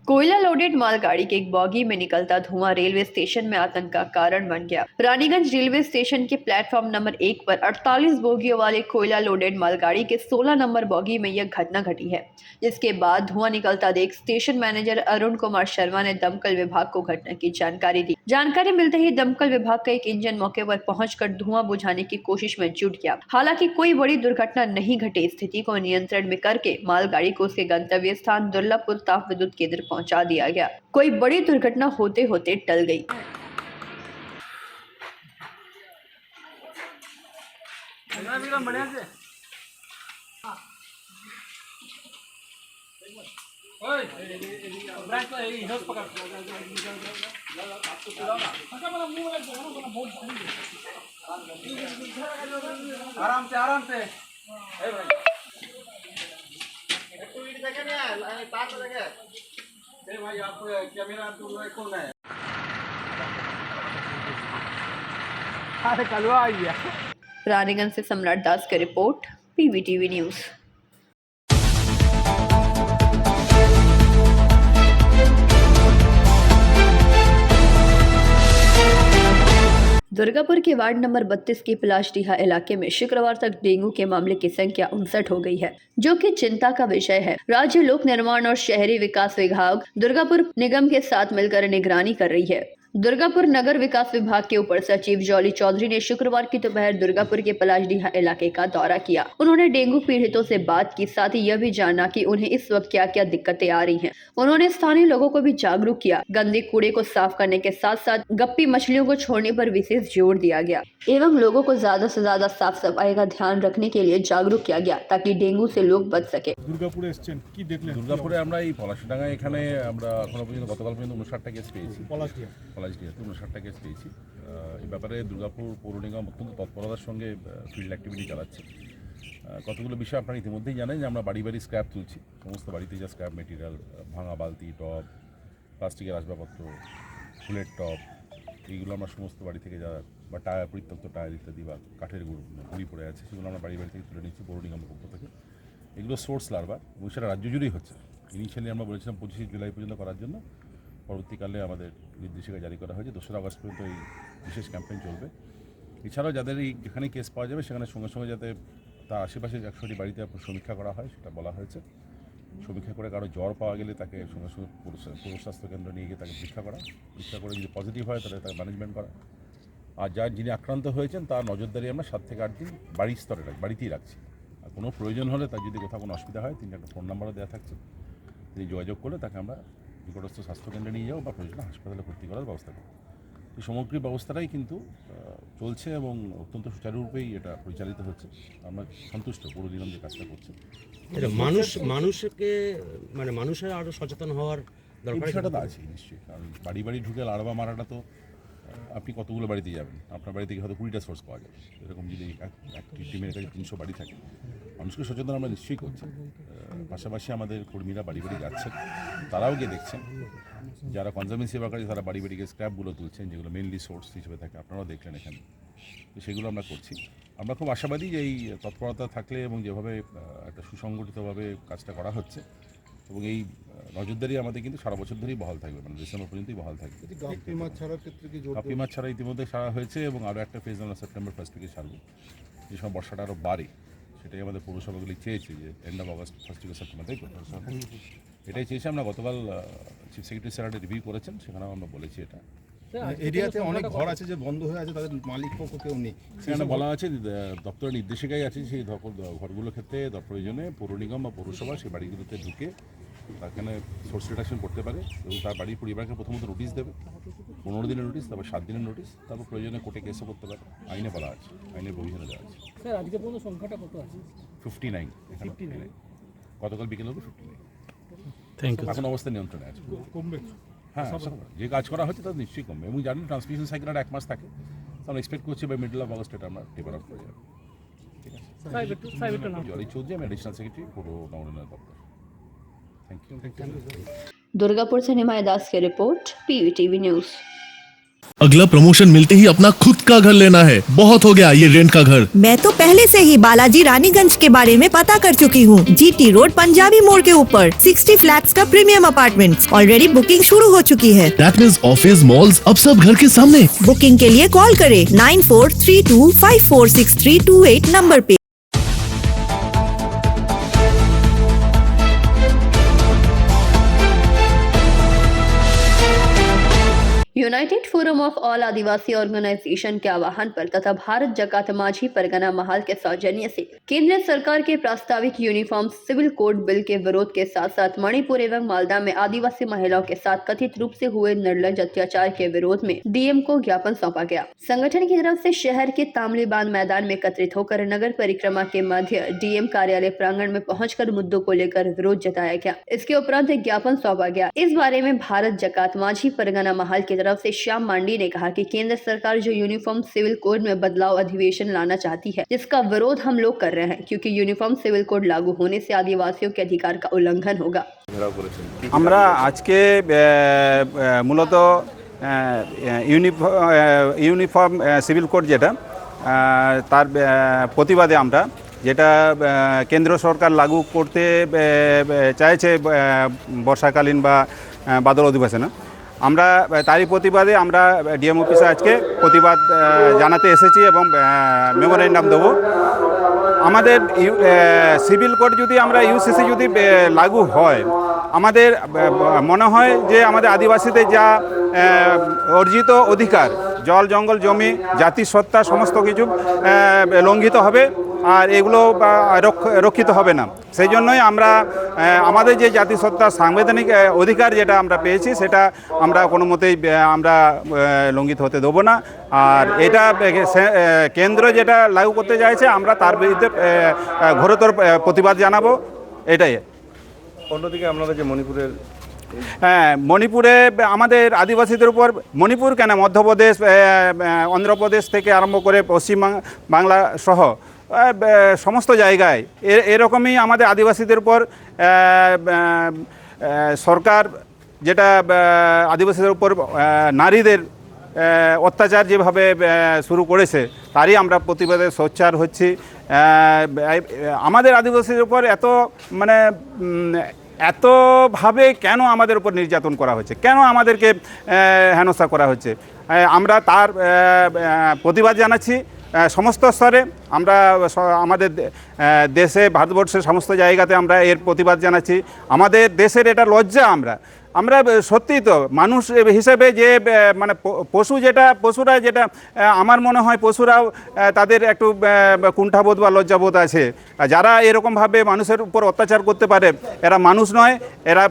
कोयला लोडेड मालगाड़ी के एक बॉगी में निकलता धुआं रेलवे स्टेशन में आतंक का कारण बन गया। रानीगंज रेलवे स्टेशन के प्लेटफॉर्म नंबर 1 पर 48 बोगियों वाले कोयला लोडेड मालगाड़ी के 16 नंबर बॉगी में यह घटना घटी है, जिसके बाद धुआं निकलता देख स्टेशन मैनेजर अरुण कुमार शर्मा ने दमकल विभाग को घटना की जानकारी दी। जानकारी मिलते ही दमकल विभाग का एक इंजन मौके पर पहुंचकर धुआं बुझाने की कोशिश में जुट गया। हालांकि कोई बड़ी दुर्घटना नहीं घटी। स्थिति को नियंत्रण में करके मालगाड़ी को उसके गंतव्य स्थान दुर्लभपुर ताप विद्युत केंद्र पहुंचा दिया गया। कोई बड़ी दुर्घटना होते होते टल गई। आराम से भाई आप कैमरा कौन है? रानीगंज से सम्राट दास की रिपोर्ट, PVTV न्यूज। दुर्गापुर के वार्ड नंबर 32 के पलाशडीहा इलाके में शुक्रवार तक डेंगू के मामले की संख्या 59 हो गई है, जो कि चिंता का विषय है। राज्य लोक निर्माण और शहरी विकास विभाग दुर्गापुर निगम के साथ मिलकर निगरानी कर रही है। दुर्गापुर नगर विकास विभाग के उपर सचिव जॉली चौधरी ने शुक्रवार की दोपहर दुर्गापुर के पलाशडीहा इलाके का दौरा किया। उन्होंने डेंगू पीड़ितों से बात की, साथ ही यह भी जाना कि उन्हें इस वक्त क्या क्या दिक्कतें आ रही हैं। उन्होंने स्थानीय लोगों को भी जागरूक किया। गंदे कूड़े को साफ करने के साथ साथ गप्पी मछलियों को छोड़ने पर विशेष जोर दिया गया एवं लोगों को ज्यादा से ज्यादा साफ सफाई का ध्यान रखने के लिए जागरूक किया गया, ताकि डेंगू से लोग बच सके। দুর্গাপুরে এসেছেন, কি দেখলেন? দুর্গাপুরে আমরা এই পলাশডাঙ্গায় এখানে আমরা এখনো পর্যন্ত গতকাল পর্যন্ত 59টা কেস পেয়েছি। পলাশডিহাতে 59টা কেস পেয়েছি। এই ব্যাপারে দুর্গাপুর পৌর নিগম অত্যন্ত তৎপরতার সঙ্গে ফিল্ড অ্যাক্টিভিটি চালাচ্ছে। কতগুলো বিষয় আপনারা ইতিমধ্যেই জানেন যে আমরা বাড়ি বাড়ি স্ক্র্যাপ তুলছি। সমস্ত বাড়িতে যা স্ক্র্যাপ মেটেরিয়াল, ভাঙা বালতি, টব, প্লাস্টিকের আসবাবপত্র, ফুলের টব, এইগুলো আমরা সমস্ত বাড়ি থেকে যা বা টায়ার, পরিত্যক্ত টায়ার ইত্যাদি বা কাঠের গুঁড়ি পড়ে আছে সেগুলো আমরা বাড়ি বাড়ি থেকে তুলে নিচ্ছি পৌর নিগমের পক্ষ থেকে। এগুলো সোর্স লার্ভার এবং সেটা রাজ্য জুড়েই হচ্ছে। ইনিশিয়ালি আমরা বলেছিলাম 25শে জুলাই পর্যন্ত করার জন্য, পরবর্তীকালে আমাদের নির্দেশিকা জারি করা হয়েছে। 2রা আগস্ট পর্যন্ত এই বিশেষ ক্যাম্পেইন চলবে। এছাড়াও যাদের এই যেখানে কেস পাওয়া যাবে সেখানে সঙ্গে সঙ্গে যাতে তার আশেপাশে 100টি বাড়িতে সমীক্ষা করা হয় সেটা বলা হয়েছে। সমীক্ষা করে কারো জ্বর পাওয়া গেলে তাকে সঙ্গে সঙ্গে পৌর স্বাস্থ্যকেন্দ্র নিয়ে গিয়ে তাকে পরীক্ষা করে যদি পজিটিভ হয় তাহলে তাকে ম্যানেজমেন্ট করা। আর যিনি আক্রান্ত হয়েছেন তার নজরদারি আমরা 7 থেকে 8 দিন বাড়ির স্তরে বাড়িতেই রাখছি। আর কোনো প্রয়োজন হলে তার যদি কোথাও কোনো অসুবিধা হয় 3টা ফোন নাম্বারও দেওয়া থাকছে, তিনি যোগাযোগ করলে তাকে আমরা নিকটস্থ স্বাস্থ্যকেন্দ্রে নিয়ে যাবো বা প্রয়োজনে হাসপাতালে ভর্তি করার ব্যবস্থা করব। এই সামগ্রিক ব্যবস্থাটাই কিন্তু চলছে এবং অত্যন্ত সুচারুরূপেই এটা পরিচালিত হচ্ছে। আমরা সন্তুষ্ট পুরো নিগম যে কাজটা করছে। মানুষকে মানে মানুষের আরও সচেতন হওয়ার এই বিষয়টা তো আছে নিশ্চয়ই, কারণ বাড়ি বাড়ি ঢুকে লাড়বা মারাটা তো আপনি কতগুলো বাড়িতে যাবেন, আপনার বাড়ি থেকে হয়তো 20টা সোর্স পাওয়া যাবে। এরকম যদি একটি টিমের কাছে 300 বাড়ি থাকে, মানুষকে সচেতন আমরা নিশ্চয়ই করছি। পাশাপাশি আমাদের কর্মীরা বাড়ি বাড়ি যাচ্ছেন, তারাও গিয়ে দেখছেন। যারা কনজারভেন্সি ওয়ার্কার তারা বাড়ি বাড়ি গিয়ে স্ক্র্যাপগুলো তুলছেন, যেগুলো মেনলি সোর্স হিসেবে থাকে, আপনারাও দেখলেন এখানে। তো সেগুলো আমরা করছি। আমরা খুব আশাবাদী যে এই তৎপরতা থাকলে এবং যেভাবে একটা সুসংগঠিতভাবে কাজটা করা হচ্ছে এবং এই নজরদারি আমাদের কিন্তু সারা বছর ধরেই বহাল থাকবে, মানে ডিসেম্বর পর্যন্তই বহাল থাকবে। কাপি মাছ ছাড়া ইতিমধ্যে সারা হয়েছে এবং আরও একটা ফেজ আমরা সেপ্টেম্বর 1 থেকে ছাড়বো। যে সময় বর্ষাটা আরও বাড়ে, সেটাই আমাদের পৌরসভাগুলি চেয়েছে যে এন্ড অফ আগস্ট 1 থেকে সেপ্টেম্বর, তাই এটাই চেয়েছে। আমরা গতকাল চিফ সেক্রেটারি স্যার রিভিউ করেছেন, সেখানেও আমরা বলেছি এটা এরিয়াতে অনেক ঘর আছে যে বন্ধ হয়ে আছে, তাদের মালিক পক্ষ কেউ নেই। সেখানে বলা আছে দপ্তরের নির্দেশিকাই আছে সেই ঘরগুলোর ক্ষেত্রে প্রয়োজনে পৌর নিগম বা পৌরসভা সেই বাড়িগুলোতে ঢুকে তাখানে সোর্স রিডাকশন করতে পারে এবং তার বাড়ির পরিবারকে প্রথমত নোটিশ দেবে, 15 দিনের নোটিশ, তারপর 7 দিনের নোটিশ, তারপর প্রয়োজনে কোর্টে কেসও করতে পারে। আইনে বলা আছে, আইনের প্রভিশনে দেওয়া আছে। স্যার আজকে পর্যন্ত সংখ্যাটা কত আছে? 59 এখানে 59, গতকাল বিকেল হবে 59। Thank you. এখন অবস্থা নিয়ন্ত্রণে আছে। কমবে? হ্যাঁ, যে কাজ করা হচ্ছে তার নিশ্চয়ই কমবে এবং জানেন ট্রান্সমিশন সাইকেলটা 1 মাস থাকে, আমরা এক্সপেক্ট করছি বাই মিডল অফ আগস্ট এটা আমরা টেপার আপ করে যাবো। ঠিক আছে, জলি চৌধুরী, আমি এডিশনাল সেক্রেটারি পুরো নবনির্বাচিত দপ্তর। Thank you. दुर्गापुर से निमाय दास की रिपोर्ट, PVTV न्यूज। अगला प्रमोशन मिलते ही अपना खुद का घर लेना है, बहुत हो गया ये रेंट का घर। मैं तो पहले से ही बालाजी रानीगंज के बारे में पता कर चुकी हूँ। GT रोड पंजाबी मोड़ के ऊपर 60 फ्लैट्स का प्रीमियम अपार्टमेंट्स। ऑलरेडी बुकिंग शुरू हो चुकी है। दैट मींस ऑफिस मॉल्स अब सब घर के सामने। बुकिंग के लिए कॉल करें 9432546328 नंबर पे। United Forum of All Adivasi Organisation के आह्वान पर तथा भारत जकात माझी परगना महाल के सौजन्य से केंद्र सरकार के प्रस्तावित यूनिफॉर्म सिविल कोड बिल के विरोध के साथ साथ मणिपुर एवं मालदा में आदिवासी महिलाओं के साथ कथित रूप से हुए निर्लज अत्याचार के विरोध में DM को ज्ञापन सौंपा गया। संगठन की तरफ से शहर के तामली बांध मैदान में एकत्रित होकर नगर परिक्रमा के मध्य DM कार्यालय प्रांगण में पहुंचकर मुद्दों को लेकर विरोध जताया गया। इसके उपरांत एक ज्ञापन सौंपा गया। इस बारे में भारत जकात माझी परगना महाल की तरफ से श्याम मांडी ने कहा कि केंद्र सरकार जो यूनिफॉर्म सिविल कोड में बदलाव अधिवेशन लाना चाहती है, जिसका विरोध हम लोग कर रहे हैं, क्योंकि यूनिफॉर्म सिविल कोड लागू होने से आदिवासियों के अधिकार का उल्लंघन होगा। আমরা আজকে মূলত ইউনিফর্ম সিভিল কোড যেটা তার প্রতিবাদে আমরা যেটা কেন্দ্র সরকার লাগু করতে চাইছে বর্ষাকালীন বা বাদল অধিবেশনে, আমরা তারই প্রতিবাদে আমরা DM অফিসে আজকে প্রতিবাদ জানাতে এসেছি এবং মেমোরেন্ডাম দেবো। আমাদের সিভিল কোড যদি আমরা UCC যদি লাগু হয়, আমাদের মনে হয় যে আমাদের আদিবাসীদের যা অর্জিত অধিকার, জল জঙ্গল জমি জাতিসত্তা সমস্ত কিছু লঙ্ঘিত হবে আর এগুলো রক্ষিত হবে না। সেই জন্যই আমরা আমাদের যে জাতিসত্তা সাংবিধানিক অধিকার যেটা আমরা পেয়েছি সেটা আমরা কোনো মতেই আমরা লঙ্ঘিত হতে দেবো না। আর এটা কেন্দ্র যেটা লাগু করতে চাইছে আমরা তার বিরুদ্ধে ঘোরতর প্রতিবাদ জানাবো। এটাই। অন্যদিকে আপনাদের যে মণিপুরের হ্যাঁ, মণিপুরে আমাদের আদিবাসীদের উপর, মণিপুর কেন মধ্যপ্রদেশ অন্ধ্রপ্রদেশ থেকে আরম্ভ করে পশ্চিম বাংলা সহ সমস্ত জায়গায় এরকমই আমাদের আদিবাসীদের উপর সরকার যেটা আদিবাসীদের উপর নারীদের অত্যাচার যেভাবে শুরু করেছে তারই আমরা প্রতিবাদে সোচ্চার হচ্ছি। আমাদের আদিবাসীদের উপর এতভাবে কেন আমাদের উপর নির্যাতন করা হচ্ছে, কেন আমাদেরকে হেনস্থা করা হচ্ছে, আমরা তার প্রতিবাদ জানাচ্ছি সমস্ত স্তরে। আমরা আমাদের দেশে ভারতবর্ষের সমস্ত জায়গাতে আমরা এর প্রতিবাদ জানাচ্ছি। আমাদের দেশের এটা লজ্জা। আমরা সত্যিই তো মানুষ হিসেবে যে মানে পশুরা যেটা আমার মনে হয় পশুরাও তাদের একটু কুণ্ঠাবোধ বা লজ্জাবোধ আছে। যারা এরকমভাবে মানুষের উপর অত্যাচার করতে পারে এরা মানুষ নয়, এরা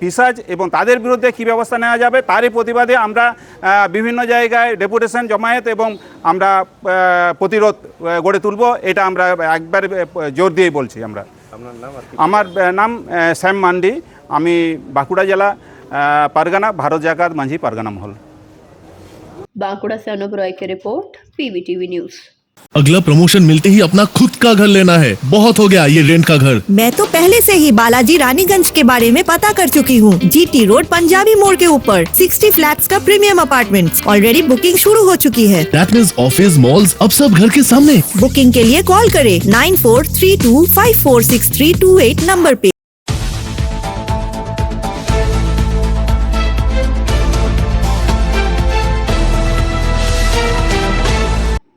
পিশাচ, এবং তাদের বিরুদ্ধে কী ব্যবস্থা নেওয়া যাবে তারই প্রতিবাদে আমরা বিভিন্ন জায়গায় ডেপুটেশন জমায়েত এবং আমরা প্রতিরোধ গড়ে তুলব, এটা আমরা একবার জোর দিয়েই বলছি। আমার নাম শ্যাম মান্ডি, আমি বাঁকুড়া জেলা পারগানা भारत जाकात मांझी पारगाना महल। बांकुड़ा से अनूप रॉय की रिपोर्ट, PBTV न्यूज। अगला प्रमोशन मिलते ही अपना खुद का घर लेना है, बहुत हो गया ये रेंट का घर। मैं तो पहले से ही बालाजी रानीगंज के बारे में पता कर चुकी हूँ। GT रोड पंजाबी मोड़ के ऊपर 60 फ्लैट्स का प्रीमियम अपार्टमेंट्स, ऑलरेडी बुकिंग शुरू हो चुकी है। दैट मींस ऑफिस मॉल्स अब सब घर के सामने। बुकिंग के लिए कॉल करें 9432546328 नंबर पे।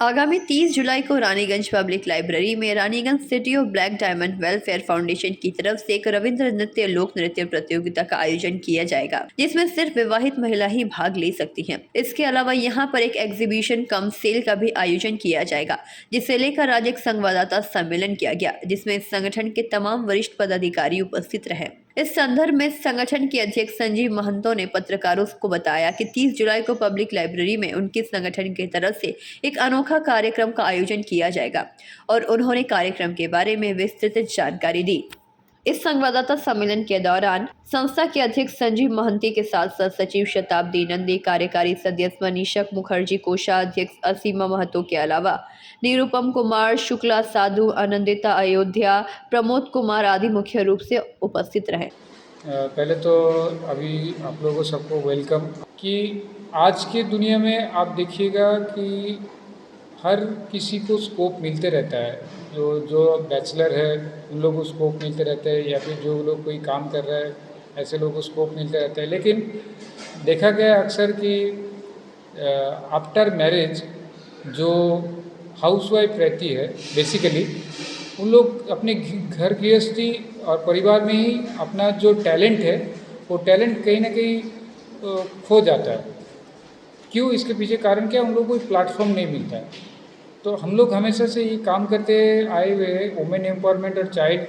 आगामी 30 जुलाई को रानीगंज पब्लिक लाइब्रेरी में Raniganj city of black diamond welfare foundation की तरफ से एक रविंद्र नृत्य लोक नृत्य प्रतियोगिता का आयोजन किया जाएगा, जिसमें सिर्फ विवाहित महिला ही भाग ले सकती हैं। इसके अलावा यहां पर एक एग्जीबिशन कम सेल का भी आयोजन किया जाएगा, जिसे लेकर आज एक संवाददाता सम्मेलन किया गया, जिसमें संगठन के तमाम वरिष्ठ पदाधिकारी उपस्थित रहे। इस संदर्भ में संगठन के अध्यक्ष संजीव महंतो ने पत्रकारों को बताया कि 30 जुलाई को पब्लिक लाइब्रेरी में उनके संगठन की तरफ से एक अनोखा कार्यक्रम का आयोजन किया जाएगा और उन्होंने कार्यक्रम के बारे में विस्तृत जानकारी दी। इस संवाददाता सम्मेलन के दौरान संस्था के अध्यक्ष संजीव महंती के साथ साथ सचिव शताब्दी नंदी, कार्यकारी सदस्य मनीषक मुखर्जी, कोषाध्यक्ष असीमा महतो के अलावा निरुपम कुमार शुक्ला, साधु, आनंदिता अयोध्या, प्रमोद कुमार आदि मुख्य रूप से उपस्थित रहे। पहले तो अभी आप लोगों सबको वेलकम कि आज की दुनिया में आप देखिएगा कि हर किसी को स्कोप मिलते रहता है। जो बैचलर है उन लोगों को स्कोप मिलते रहते हैं, या फिर जो लोग कोई काम कर रहे हैं ऐसे लोगों को स्कोप मिलते रहते हैं। लेकिन देखा गया अक्सर कि आफ्टर मैरिज जो हाउसवाइफ रहती है बेसिकली उन लोग अपने घर गृहस्थी और परिवार में ही अपना जो टैलेंट है वो टैलेंट कहीं ना कहीं खो जाता है। क्यों? इसके पीछे कारण क्या? उन लोगों को कोई प्लेटफॉर्म नहीं मिलता है। तो हम लोग हमेशा से ये काम करते आए हुए वुमेन एम्पावरमेंट और चाइल्ड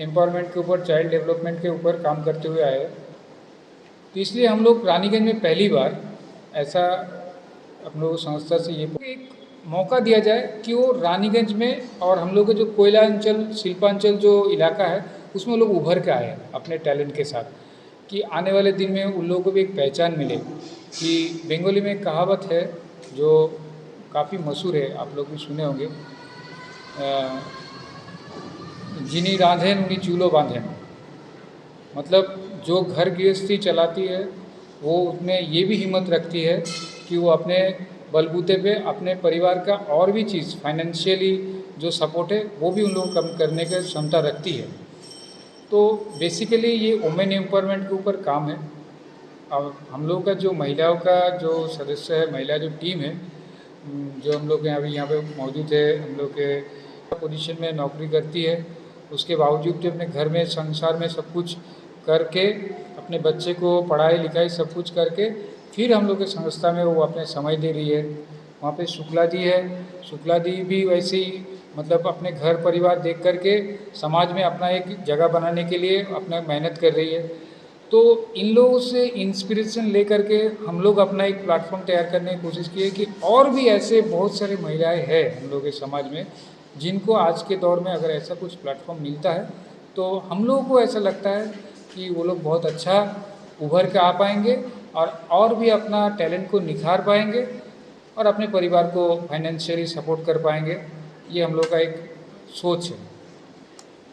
एम्पावरमेंट के ऊपर, चाइल्ड डेवलपमेंट के ऊपर काम करते हुए आए। तो इसलिए हम लोग रानीगंज में पहली बार ऐसा हम लोग संस्था से ये एक मौका दिया जाए कि वो रानीगंज में और हम लोग का जो कोयला अंचल, शिल्पांचल जो इलाका है उसमें लोग उभर के आए अपने टैलेंट के साथ, कि आने वाले दिन में उन लोगों को भी एक पहचान मिले। कि बंगाली में कहावत है जो काफ़ी मशहूर है, आप लोग भी सुने होंगे, जिनी रांधेन उन्हीं चूल्हो बांधेन। मतलब जो घर गृहस्थी चलाती है वो उसमें ये भी हिम्मत रखती है कि वो अपने बलबूते पे अपने परिवार का और भी चीज़ फाइनेंशियली जो सपोर्ट है वो भी उन लोग कम करने की क्षमता रखती है। तो बेसिकली ये वुमेन एम्पावरमेंट के ऊपर काम है। अब हम लोग का जो महिलाओं का जो सदस्य है, महिला जो टीम है जो हम लोग यहाँ पे मौजूद है, हम लोग के पोजीशन में नौकरी करती है, उसके बावजूद भी अपने घर में संसार में सब कुछ करके अपने बच्चे को पढ़ाई लिखाई सब कुछ करके फिर हम लोग के संस्था में वो अपने समय दे रही है। वहाँ पे शुक्ला जी है, शुक्ला जी भी वैसे ही मतलब अपने घर परिवार देख करके समाज में अपना एक जगह बनाने के लिए अपना मेहनत कर रही है। तो इन लोगों से इंस्पिरेशन ले करके हम लोग अपना एक प्लेटफॉर्म तैयार करने की कोशिश की है कि और भी ऐसे बहुत सारे महिलाएं हैं हम लोग के समाज में जिनको आज के दौर में अगर ऐसा कुछ प्लेटफॉर्म मिलता है तो हम लोगों को ऐसा लगता है कि वो लोग बहुत अच्छा उभर के आ पाएंगे और भी अपना टैलेंट को निखार पाएंगे और अपने परिवार को फाइनेंशियली सपोर्ट कर पाएंगे। ये हम लोग का एक सोच है।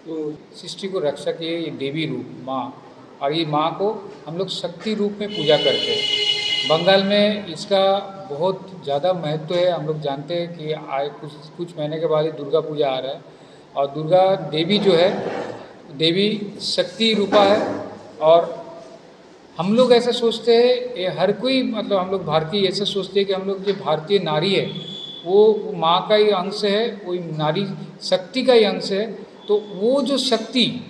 तो सृष्टि को रक्षा की ये देवी रूप माँ, और ये माँ को हम लोग शक्ति रूप में पूजा करते हैं। बंगाल में इसका बहुत ज़्यादा महत्व है। हम लोग जानते हैं कि आए कुछ महीने के बाद ही दुर्गा पूजा आ रहा है और दुर्गा देवी जो है देवी शक्ति रूपा है। और हम लोग ऐसा सोचते हैं, ये हर कोई मतलब हम लोग भारतीय ऐसा सोचते हैं कि हम लोग जो भारतीय नारी है वो माँ का ही अंश है, वो नारी शक्ति का ही अंश है। तो वो जो शक्ति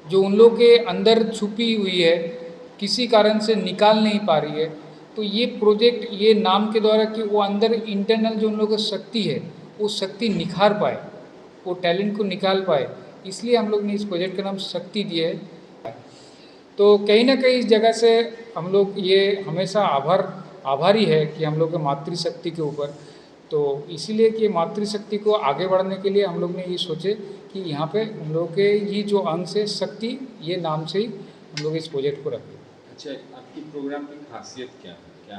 जो उन लोग के अंदर छुपी हुई है किसी कारण से निकाल नहीं पा रही है, तो ये प्रोजेक्ट ये नाम के द्वारा कि वो अंदर इंटरनल जो उन लोगों की शक्ति है वो शक्ति निखार पाए, वो टैलेंट को निकाल पाए, इसलिए हम लोग ने इस प्रोजेक्ट का नाम शक्ति दिया है। तो कहीं ना कहीं इस जगह से हम लोग ये हमेशा आभारी है कि हम लोग के मातृशक्ति के ऊपर, तो इसीलिए कि मातृशक्ति को आगे बढ़ाने के लिए हम लोग ने ये सोचे कि यहाँ पे हम लोग के ये जो अंश है शक्ति, ये नाम से ही हम लोग इस प्रोजेक्ट को रखें। अच्छा, आपकी प्रोग्राम की खासियत क्या है? क्या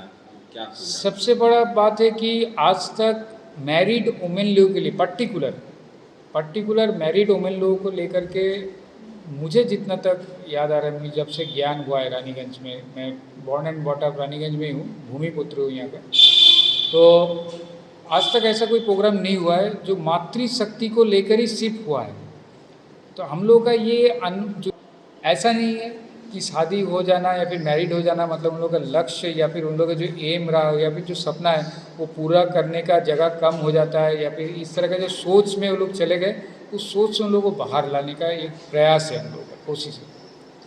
क्या प्रोग्राम? सबसे बड़ा बात है कि आज तक मैरिड वुमेन लोगों के लिए पर्टिकुलर मैरिड वुमेन लोगों को लेकर के मुझे जितना तक याद आ रहा है, मुझे जब से ज्ञान हुआ है रानीगंज में, मैं born and bought up Raniganj में ही हूँ, भूमिपुत्र हूँ यहाँ का, तो आज तक ऐसा कोई प्रोग्राम नहीं हुआ है जो मातृशक्ति को लेकर ही सिर्फ हुआ है। तो हम लोग का ये जो ऐसा नहीं है कि शादी हो जाना या फिर मैरिड हो जाना मतलब उन लोग का लक्ष्य या फिर उन लोग का जो एम रहा या फिर जो सपना है वो पूरा करने का जगह कम हो जाता है, या फिर इस तरह का जो सोच में वो लोग चले गए, उस सोच से उन लोगों को बाहर लाने का एक प्रयास है, हम लोगों का कोशिश है।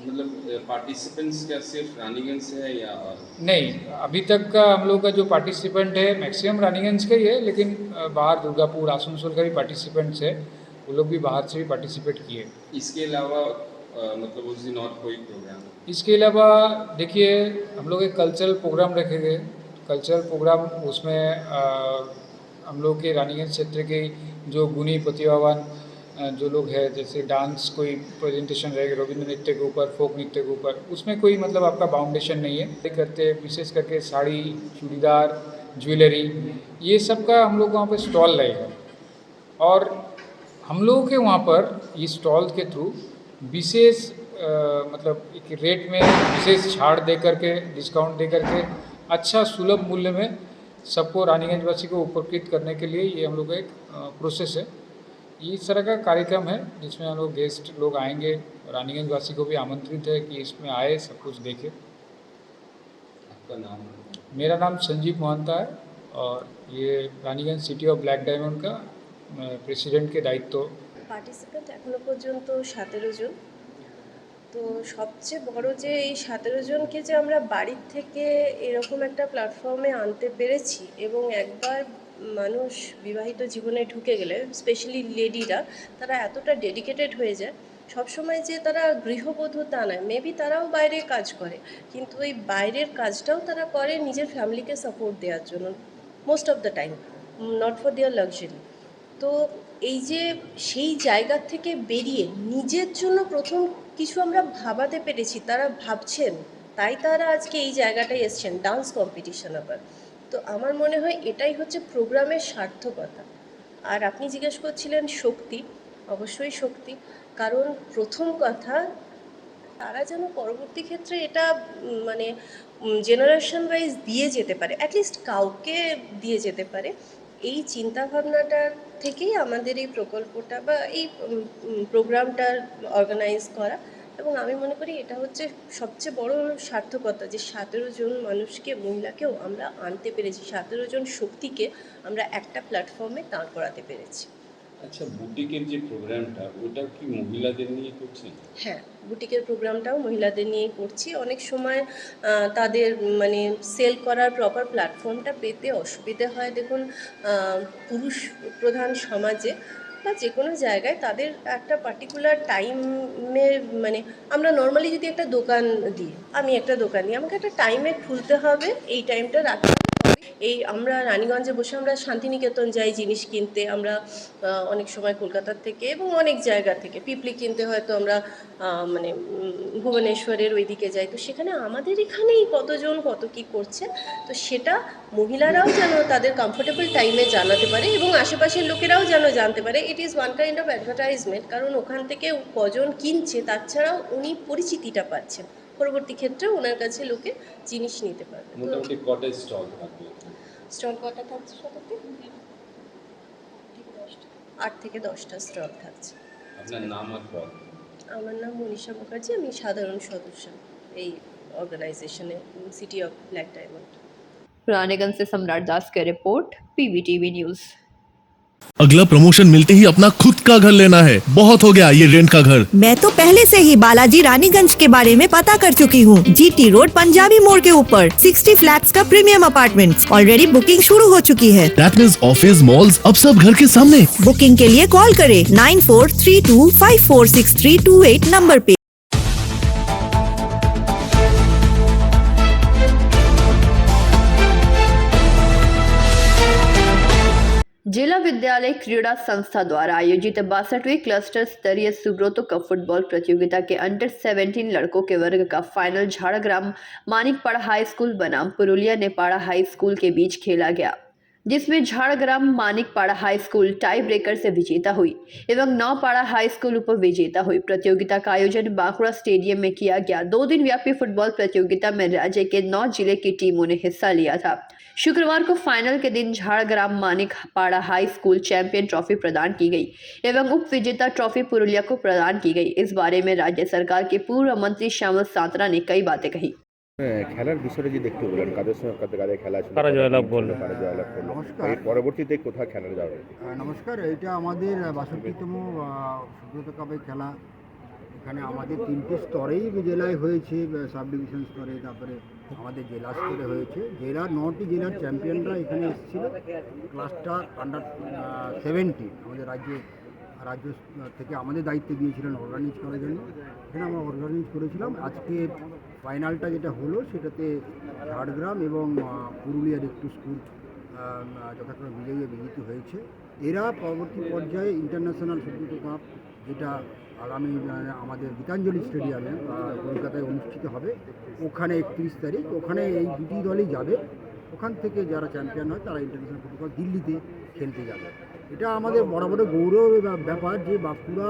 मतलब पार्टिसिपेंट्स क्या सिर्फ रानीगंज से है या और? नहीं, अभी तक का हम लोग का जो पार्टिसिपेंट है मैक्सिमम रानीगंज का ही है, लेकिन बाहर दुर्गापुर आसनसोल का भी पार्टिसिपेंट्स है, वो लोग भी बाहर से भी पार्टिसिपेट किए। इसके अलावा मतलब उस दिन और कोई प्रोग्राम? इसके अलावा देखिए हम लोग एक कल्चरल प्रोग्राम रखेंगे। कल्चरल प्रोग्राम उसमें हम लोग के रानीगंज क्षेत्र के जो गुणी प्रतिभावान जो लोग हैं, जैसे डांस कोई प्रेजेंटेशन रहेगा रविंद्र नृत्य के ऊपर, फोक नृत्य के ऊपर, उसमें कोई मतलब आपका बाउंडेशन नहीं है। करते विशेष करके साड़ी, चूड़ीदार, ज्वेलरी, ये सब का हम लोग वहाँ पे स्टॉल रहेगा, और हम लोगों के वहाँ पर ये स्टॉल के थ्रू विशेष मतलब एक रेट में विशेष छाड़ दे करके, डिस्काउंट दे करके, अच्छा सुलभ मूल्य में सबको रानीगंज वासी को उपकृत करने के लिए ये हम लोग का एक प्रोसेस है। ये इस तरह का कार्यक्रम है जिसमें हम लोग गेस्ट लोग आएंगे, रानीगंज वासी को भी आमंत्रित है कि इसमें आए, सब कुछ देखें। आपका नाम? मेरा नाम संजीव मोहंता है और ये Raniganj city of black diamond का प्रेसिडेंट के दायित्व। পার্টিসিপেন্ট এখনো পর্যন্ত 17 জন। তো সবচেয়ে বড় যে এই 17 জনকে যে আমরা বাড়ির থেকে এরকম একটা প্ল্যাটফর্মে আনতে পেরেছি, এবং একবার মানুষ বিবাহিত জীবনে ঢুকে গেলে স্পেশালি লেডিরা তারা এতটা ডেডিকেটেড হয়ে যায়, সবসময় যে তারা গৃহবধূ তা নয়, মেবি তারাও বাইরে কাজ করে, কিন্তু ওই বাইরের কাজটাও তারা করে নিজের ফ্যামিলিকে সাপোর্ট দেওয়ার জন্য, most of the time, not for their luxury. তো এই যে সেই জায়গা থেকে বেরিয়ে নিজের জন্য প্রথম কিছু আমরা ভাবাতে পেরেছি, তারা ভাবছেন, তাই তারা আজকে এই জায়গাটায় এসছেন, ডান্স কম্পিটিশন আবার। তো আমার মনে হয় এটাই হচ্ছে প্রোগ্রামের সার্থকতা। আর আপনি জিজ্ঞেস করছিলেন শক্তি, অবশ্যই শক্তি, কারণ প্রথম কথা তারা যেন পরবর্তী ক্ষেত্রে এটা মানে জেনারেশন ওয়াইজ দিয়ে যেতে পারে, অ্যাটলিস্ট কাউকে দিয়ে যেতে পারে, এই চিন্তাভাবনাটা থেকেই আমাদের এই প্রকল্পটা বা এই প্রোগ্রামটার অর্গানাইজ করা। এবং আমি মনে করি এটা হচ্ছে সবচেয়ে বড় সার্থকতা যে 17 জন মানুষকে, মহিলাকেও আমরা আনতে পেরেছি, 17 জন শক্তিকে আমরা একটা প্ল্যাটফর্মে দাঁড় করাতে পেরেছি। আচ্ছা, বুটিকের যে প্রোগ্রামটা ওটা কি মহিলাদের নিয়ে করছেন? হ্যাঁ, বুটিকের প্রোগ্রামটাও মহিলাদের নিয়েই করছি। অনেক সময় তাদের মানে সেল করার প্রপার প্ল্যাটফর্মটা পেতে অসুবিধে হয়। দেখুন, পুরুষ প্রধান সমাজে বা যে কোনো জায়গায় তাদের একটা পার্টিকুলার টাইমে, মানে আমরা নর্মালি যদি একটা দোকান দিই, আমি একটা দোকান দিই, আমাকে একটা টাইমে খুলতে হবে, এই টাইমটা রাখতে হবে। এই আমরা রানীগঞ্জে বসে আমরা শান্তিনিকেতন যাই জিনিস কিনতে, আমরা অনেক সময় কলকাতার থেকে এবং অনেক জায়গা থেকে পিপলি কিনতে হয়তো আমরা মানে ভুবনেশ্বরের ওই দিকে যাই, তো সেখানে আমাদের এখানেই কতজন কত কী করছে, তো সেটা মহিলারাও যেন তাদের কমফোর্টেবল টাইমে জানাতে পারে এবং আশেপাশের লোকেরাও যেন জানতে পারে। It is one kind of advertisement, কারণ ওখান থেকে কজন কিনছে তার ছাড়াও উনি পরিচিতিটা পাচ্ছেন, পরবর্তী ক্ষেত্রে ওনার কাছে লোকে জিনিস নিতে পারবে। মোটামুটি কটা স্টল থাকবে? স্টল কটা থাকছে? 8 থেকে 10টা স্টল থাকছে। আপনার নাম আর পদ? আমার নাম মনীষা মুখার্জি, আমি সাধারণ সদস্য এই অর্গানাইজেশনে, city of black diamond. Raniganj से सम्राट दास की रिपोर्ट, पीवीटीवी न्यूज़। अगला प्रमोशन मिलते ही अपना खुद का घर लेना है, बहुत हो गया ये रेंट का घर। मैं तो पहले से ही बालाजी रानीगंज के बारे में पता कर चुकी हूँ। जीटी रोड पंजाबी मोड़ के ऊपर 60 फ्लैट्स का प्रीमियम अपार्टमेंट्स ऑलरेडी बुकिंग शुरू हो चुकी है। दैट मींस ऑफिस मॉल्स अब सब घर के सामने। बुकिंग के लिए कॉल करें 9432546328 नंबर पे। जिला विद्यालय क्रीड़ा संस्था द्वारा आयोजित 62वीं क्लस्टर स्तरीय सुब्रतो कप फुटबॉल प्रतियोगिता के अंडर 17 लड़कों के वर्ग का final Jhargram Manikpara high school बनाम पुरुलिया नेपाड़ा हाई स्कूल के बीच खेला गया, जिसमें Jhargram Manikpara high school tie breaker से विजेता हुई एवं नौपाड़ा हाई स्कूल उप विजेता हुई। प्रतियोगिता का आयोजन बांकुड़ा स्टेडियम में किया गया। 2 दिन व्यापी फुटबॉल प्रतियोगिता में राज्य के 9 जिले की टीमों ने हिस्सा लिया था। शुक्रवार को फाइनल के दिन Jhargram Manikpara high school champion trophy प्रदान की गई एवं उप विजेता ट्रॉफी पुरुलिया को प्रदान की गई। इस बारे में राज्य सरकार के पूर्व मंत्री श्यामल सांतरा ने कई बातें कही। খেলার বিষয়ে যদি একটু বলেন, কাদের সঙ্গে কাদের খেলা ছিল, কারা জয়লাভ করলো? নমস্কার। এর পরবর্তীতে কোথায় খেলা যাবে? নমস্কার, এটা আমাদের 62তম সুব্রত কাপের খেলা। এখানে আমাদের 3টে স্তরেই জেলায় হয়েছে, সাব ডিভিশন স্তরে, তারপরে আমাদের জেলা স্তরে হয়েছে। জেলার 9টি জেলার চ্যাম্পিয়নরা এখানে এসেছিল। ক্লাস্টার আন্ডার 17 আমাদের রাজ্য থেকে আমাদের দায়িত্বে দিয়েছিলেন অর্গানাইজ করার জন্য। এখানে আমরা অর্গানাইজ করেছিলাম। আজকে ফাইনালটা যেটা হলো সেটাতে ঝাড়গ্রাম এবং পুরুলিয়ার একটু স্কুল যথাক্রমে বিজিত হয়েছে। এরা পরবর্তী পর্যায়ে ইন্টারন্যাশনাল সুব্রত কাপ, যেটা আগামী আমাদের গীতাঞ্জলি স্টেডিয়ামে কলকাতায় অনুষ্ঠিত হবে, ওখানে 31 তারিখ, ওখানে এই দুটি দলই যাবে। ওখান থেকে যারা চ্যাম্পিয়ন হয় তারা ইন্টারন্যাশনাল ফুটবল দিল্লিতে খেলতে যাবে। এটা আমাদের বরাবর গৌরবের ব্যাপার যে বাঁকুড়া,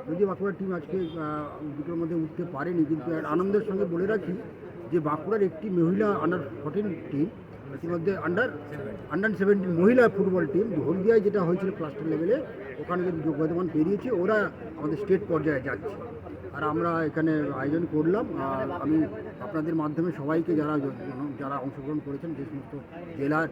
যদি বাঁকুড়া টিম আজকে দুটোর মধ্যে উঠতে পারেনি, কিন্তু আনন্দের সঙ্গে বলে রাখি যে বাঁকুড়ার একটি মহিলা আন্ডার 14 টিম, ইতিমধ্যে আন্ডার 17 মহিলা ফুটবল টিম হলদিয়ায় যেটা হয়েছিল ক্লাস্টার লেভেলে, ওখানে যদি যোগ্যতামান পেরিয়েছে, ওরা আমাদের স্টেট পর্যায়ে যাচ্ছে। আর আমরা এখানে আয়োজন করলাম। আমি আপনাদের মাধ্যমে সবাইকে যারা অংশগ্রহণ করেছেন, যে সমস্ত জেলার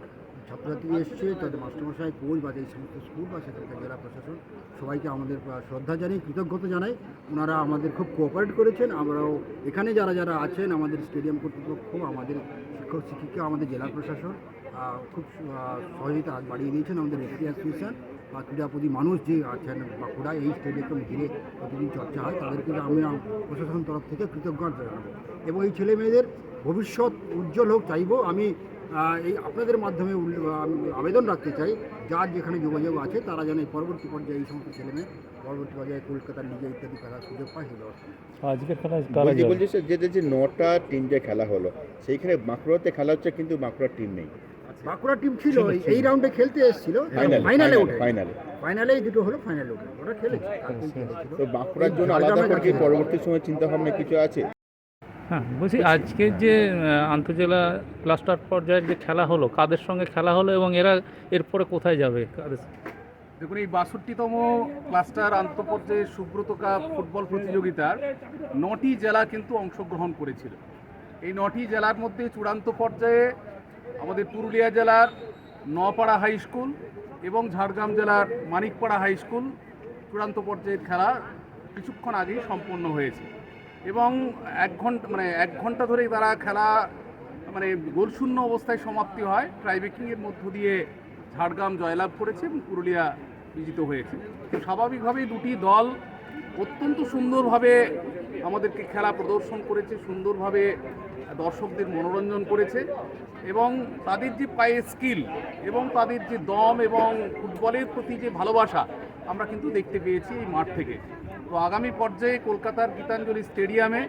ছাত্রছাত্রী এসছে, তাদের মাস্টারমশাই, কোচ বা এই সমস্ত স্কুল বা সেখানকার জেলা প্রশাসন, সবাইকে আমাদের শ্রদ্ধা জানাই, কৃতজ্ঞতা জানাই। ওনারা আমাদের খুব কোঅপারেট করেছেন। আমরাও এখানে যারা আছেন, আমাদের স্টেডিয়াম কর্তৃপক্ষ, আমাদের শিক্ষক শিক্ষিকা, আমাদের জেলা প্রশাসন খুব সহযোগিতা বাড়িয়ে দিয়েছেন। আমাদের রেফারি অ্যাসোসিয়েশন বা ক্রীড়াপতি মানুষ যে আছেন বাঁকুড়া, এই স্টেডিয়ামকে ঘিরে প্রতিদিন চর্চা হয়, তাদেরকে আমি প্রশাসন তরফ থেকে কৃতজ্ঞতা জানাবো এবং এই ছেলে মেয়েদের ভবিষ্যৎ উজ্জ্বল হোক চাইবো। আমি এই আপনাদের মাধ্যমে আবেদন রাখতে চাই, যার যেখানে যোগাযোগ আছে তারা যেন পরবর্তী পর্যায়ে এই সমস্ত ছেলেমেয়ে পরবর্তী পর্যায়ে কলকাতার লিগে ইত্যাদি খেলার সুযোগ পায়। সেই ব্যবস্থা আজকের খেলা বলছি যে 9টা টিম যে খেলা হলো, সেইখানে বাঁকুড়াতে খেলা হচ্ছে, কিন্তু বাঁকুড়ার টিম নেই। বাঁকুড়া টিম ছিল, এই রাউন্ডে খেলতে এসেছিল, ফাইনালে দুটো হলো, ফাইনালে ওঠে, ওরা খেলেছে। তো বাঁকুড়ার জন্য আলাদা করে কি পরবর্তী সময় চিন্তা ভাবনা কিছু আছে? হ্যাঁ, বলছি আজকের যে আন্তঃজেলা ক্লাস্টার পর্যায়ের যে খেলা হলো, কাদের সঙ্গে খেলা হলো এবং এরা এরপরে কোথায় যাবে? দেখুন, এই 62তম ক্লাস্টার আন্তঃপর্যায়ে সুব্রত কাপ ফুটবল প্রতিযোগিতার 9টি জেলা কিন্তু অংশগ্রহণ করেছিল। এই 9টি জেলার মধ্যে চূড়ান্ত পর্যায়ে আমাদের পুরুলিয়া জেলার নপাড়া হাই স্কুল এবং ঝাড়গ্রাম জেলার মানিকপাড়া হাই স্কুল চূড়ান্ত পর্যায়ের খেলা কিছুক্ষণ আগেই সম্পন্ন হয়েছে এবং 1 ঘন্টা ধরেই তারা খেলা গোলশূন্য অবস্থায় সমাপ্তি হয়। ট্রাইব্রেকিংয়ের মধ্য দিয়ে ঝাড়গ্রাম জয়লাভ করেছে এবং পুরুলিয়া বিজিত হয়েছে। স্বাভাবিকভাবেই দুটি দল অত্যন্ত সুন্দরভাবে আমাদেরকে খেলা প্রদর্শন করেছে, সুন্দরভাবে দর্শকদের মনোরঞ্জন করেছে এবং তাদের যে পায়ে স্কিল এবং তাদের যে দম এবং ফুটবলের প্রতি যে ভালোবাসা আমরা কিন্তু দেখতে পেয়েছি এই মাঠ থেকে। তো আগামী পর্যায়ে কলকাতার গীতাঞ্জলি স্টেডিয়ামে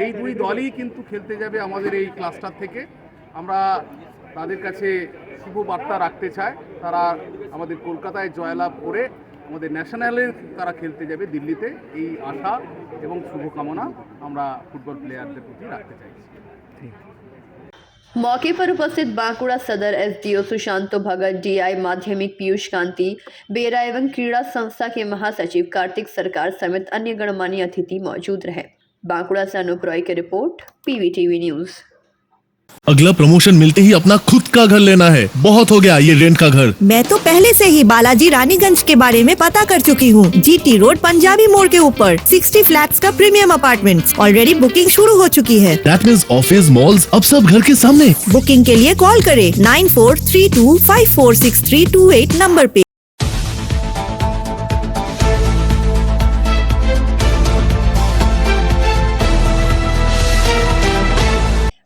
এই দুই দলই কিন্তু খেলতে যাবে আমাদের এই ক্লাস্টার থেকে। আমরা তাদের কাছে শুভ বার্তা রাখতে চাই, তারা আমাদের কলকাতায় জয়লাভ করে আমাদের ন্যাশনালের তারা খেলতে যাবে দিল্লিতে, এই আশা এবং শুভকামনা আমরা ফুটবল প্লেয়ারদের প্রতি রাখতে চাইছি। मौके पर उपस्थित बांकुड़ा सदर एसडीओ सुशांतो भगत, डीआई माध्यमिक पीयूष कांति बेरा एवं क्रीड़ा संस्था के महासचिव कार्तिक सरकार समेत अन्य गणमान्य अतिथि मौजूद रहे। बांकुड़ा से अनूप रॉय की रिपोर्ट, पीवीटीवी न्यूज। अगला प्रमोशन मिलते ही अपना खुद का घर लेना है, बहुत हो गया ये रेंट का घर। मैं तो पहले से ही बालाजी रानीगंज के बारे में पता कर चुकी हूँ। जीटी रोड पंजाबी मोड़ के ऊपर 60 फ्लैट्स का प्रीमियम अपार्टमेंट्स ऑलरेडी बुकिंग शुरू हो चुकी है। दैट मींस ऑफिस मॉल्स अब सब घर के सामने। बुकिंग के लिए कॉल करें 9432546328 नंबर पे।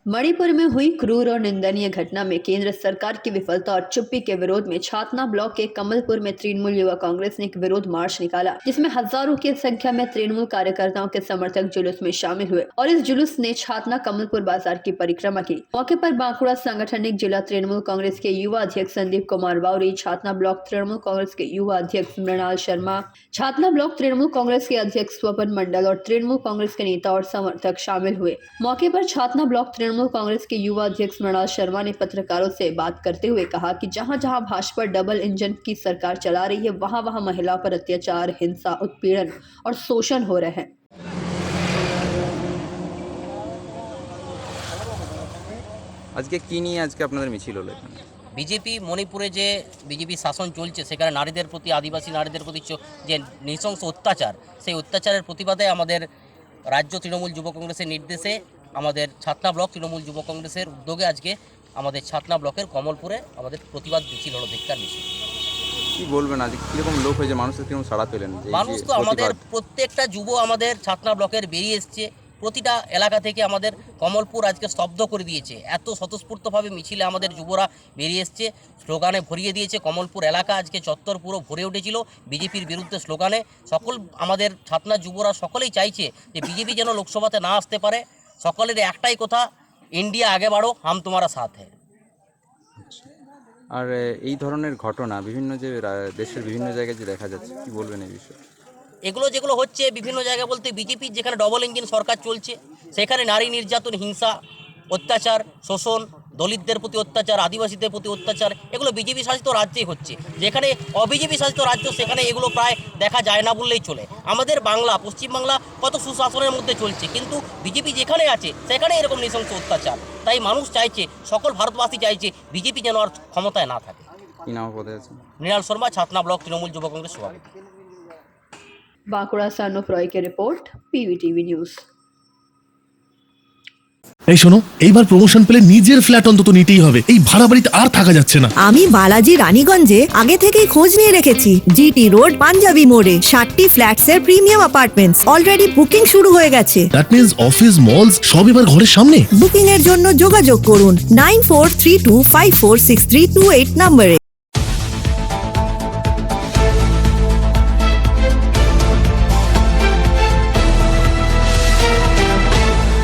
मणिपुर में हुई क्रूर और निंदनीय घटना में केंद्र सरकार की विफलता और चुप्पी के विरोध में छातना ब्लॉक के कमलपुर में तृणमूल युवा कांग्रेस ने एक विरोध मार्च निकाला, जिसमें हजारों की संख्या में तृणमूल कार्यकर्ताओं के समर्थक जुलूस में शामिल हुए और इस जुलूस ने छातना कमलपुर बाजार की परिक्रमा की। मौके पर बांकुड़ा सांगठनिक जिला तृणमूल कांग्रेस के युवा अध्यक्ष संदीप कुमार बावरी, छातना ब्लॉक तृणमूल कांग्रेस के युवा अध्यक्ष मृणाल शर्मा, छातना ब्लॉक तृणमूल कांग्रेस के अध्यक्ष स्वपन मंडल और तृणमूल कांग्रेस के नेता और समर्थक शामिल हुए। मौके पर छातना ब्लॉक तृणमूल कांग्रेस के युवा अध्यक्ष मृणाल शर्मा ने पत्रकारों से बात करते हुए कहा कि जहां जहां भाजपा डबल इंजन की सरकार चला रही है, वहां वहां महिलाओं पर अत्याचार, हिंसा, उत्पीड़न और शोषण हो रहे हैं। আজকে কি নিয়ে আজকে আপনাদের মিছিল হলো এখানে? বিজেপি মণিপুরে যে বিজেপি শাসন চলছে সেখানে নারীদের প্রতি, আদিবাসী নারীদের প্রতি যে নৃশংস অত্যাচার, সেই অত্যাচারের প্রতিবাদে আমাদের রাজ্য তৃণমূল যুব কংগ্রেসের নির্দেশে আমাদের ছাতনা ব্লক তৃণমূল যুব কংগ্রেসের উদ্যোগে আজকে আমাদের ছাতনা ব্লকের কমলপুরে আমাদের প্রতিবাদ মিছিল হলো, ধিক্কার মিছিল। কি বলবেন আজকে কিরকম লোক হয়েছে, মানুষের কিরকম সাড়া পেলেন? মানুষ তো আমাদের প্রত্যেকটা যুব আমাদের ছাতনা ব্লকের বেরিয়ে এসছে, প্রতিটা এলাকা থেকে আমাদের কমলপুর আজকে স্তব্ধ করে দিয়েছে। এত স্বতঃস্ফূর্তভাবে মিছিলে আমাদের যুবরা বেরিয়ে এসছে, স্লোগানে ভরিয়ে দিয়েছে। কমলপুর এলাকা আজকে চত্বর পুরো ভরে উঠেছিল বিজেপির বিরুদ্ধে স্লোগানে। সকল আমাদের ছাতনা যুবরা সকলেই চাইছে যে বিজেপি যেন লোকসভাতে না আসতে পারে। সকলের একটাই কথা, ইন্ডিয়া আগে বাড়ো, হাম তোমারা সাথ হ্যায়। আর এই ধরনের ঘটনা বিভিন্ন যে দেশের বিভিন্ন জায়গায় যে দেখা যাচ্ছে, কি বলবেন এই বিষয়ে? এগুলো যেগুলো হচ্ছে বিভিন্ন জায়গা বলতে বিজেপির যেখানে ডবল ইঞ্জিন সরকার চলছে সেখানে নারী নির্যাতন, হিংসা, অত্যাচার, শোষণ, দলিতদের প্রতি অত্যাচার, আদিবাসীদের প্রতি অত্যাচার, এগুলো বিজেপি শাসিত রাজ্যেই হচ্ছে। যেখানে অবিজেপি শাসিত রাজ্য সেখানে এগুলো প্রায় দেখা যায় না বললেই চলে। আমাদের বাংলা, পশ্চিমবাংলা কত সুশাসনের মধ্যে চলছে, কিন্তু বিজেপি যেখানে আছে সেখানে এরকম নৃশংস অত্যাচার। তাই মানুষ চাইছে, সকল ভারতবাসী চাইছে বিজেপি যেন আর ক্ষমতায় না থাকে। কি নাম পদে আছে? মৃণাল শর্মা, ছাতনা ব্লক তৃণমূল যুব কংগ্রেস সভাপতি। बांकुड़ा सानुफ रॉय की रिपोर्ट, पीवीटीवी न्यूज। এই শোনো, এইবার প্রমোশন পেলে নিজের ফ্ল্যাট অন্তত নিতেই হবে, এই ভাড়া বাড়িতে আর থাকা যাচ্ছে না। আমি বালাজি রানীগঞ্জে আগে থেকেই খোঁজ নিয়ে রেখেছি। জিটি রোড পাঞ্জাবি মোড়ে 60 ফ্ল্যাটস এর প্রিমিয়াম অ্যাপার্টমেন্টস অলরেডি বুকিং শুরু হয়ে গেছে। দ্যাট মিন্স অফিস মলস সব এবার ঘরের সামনে। বুকিং এর জন্য যোগাযোগ করুন 9432546328 নম্বরে।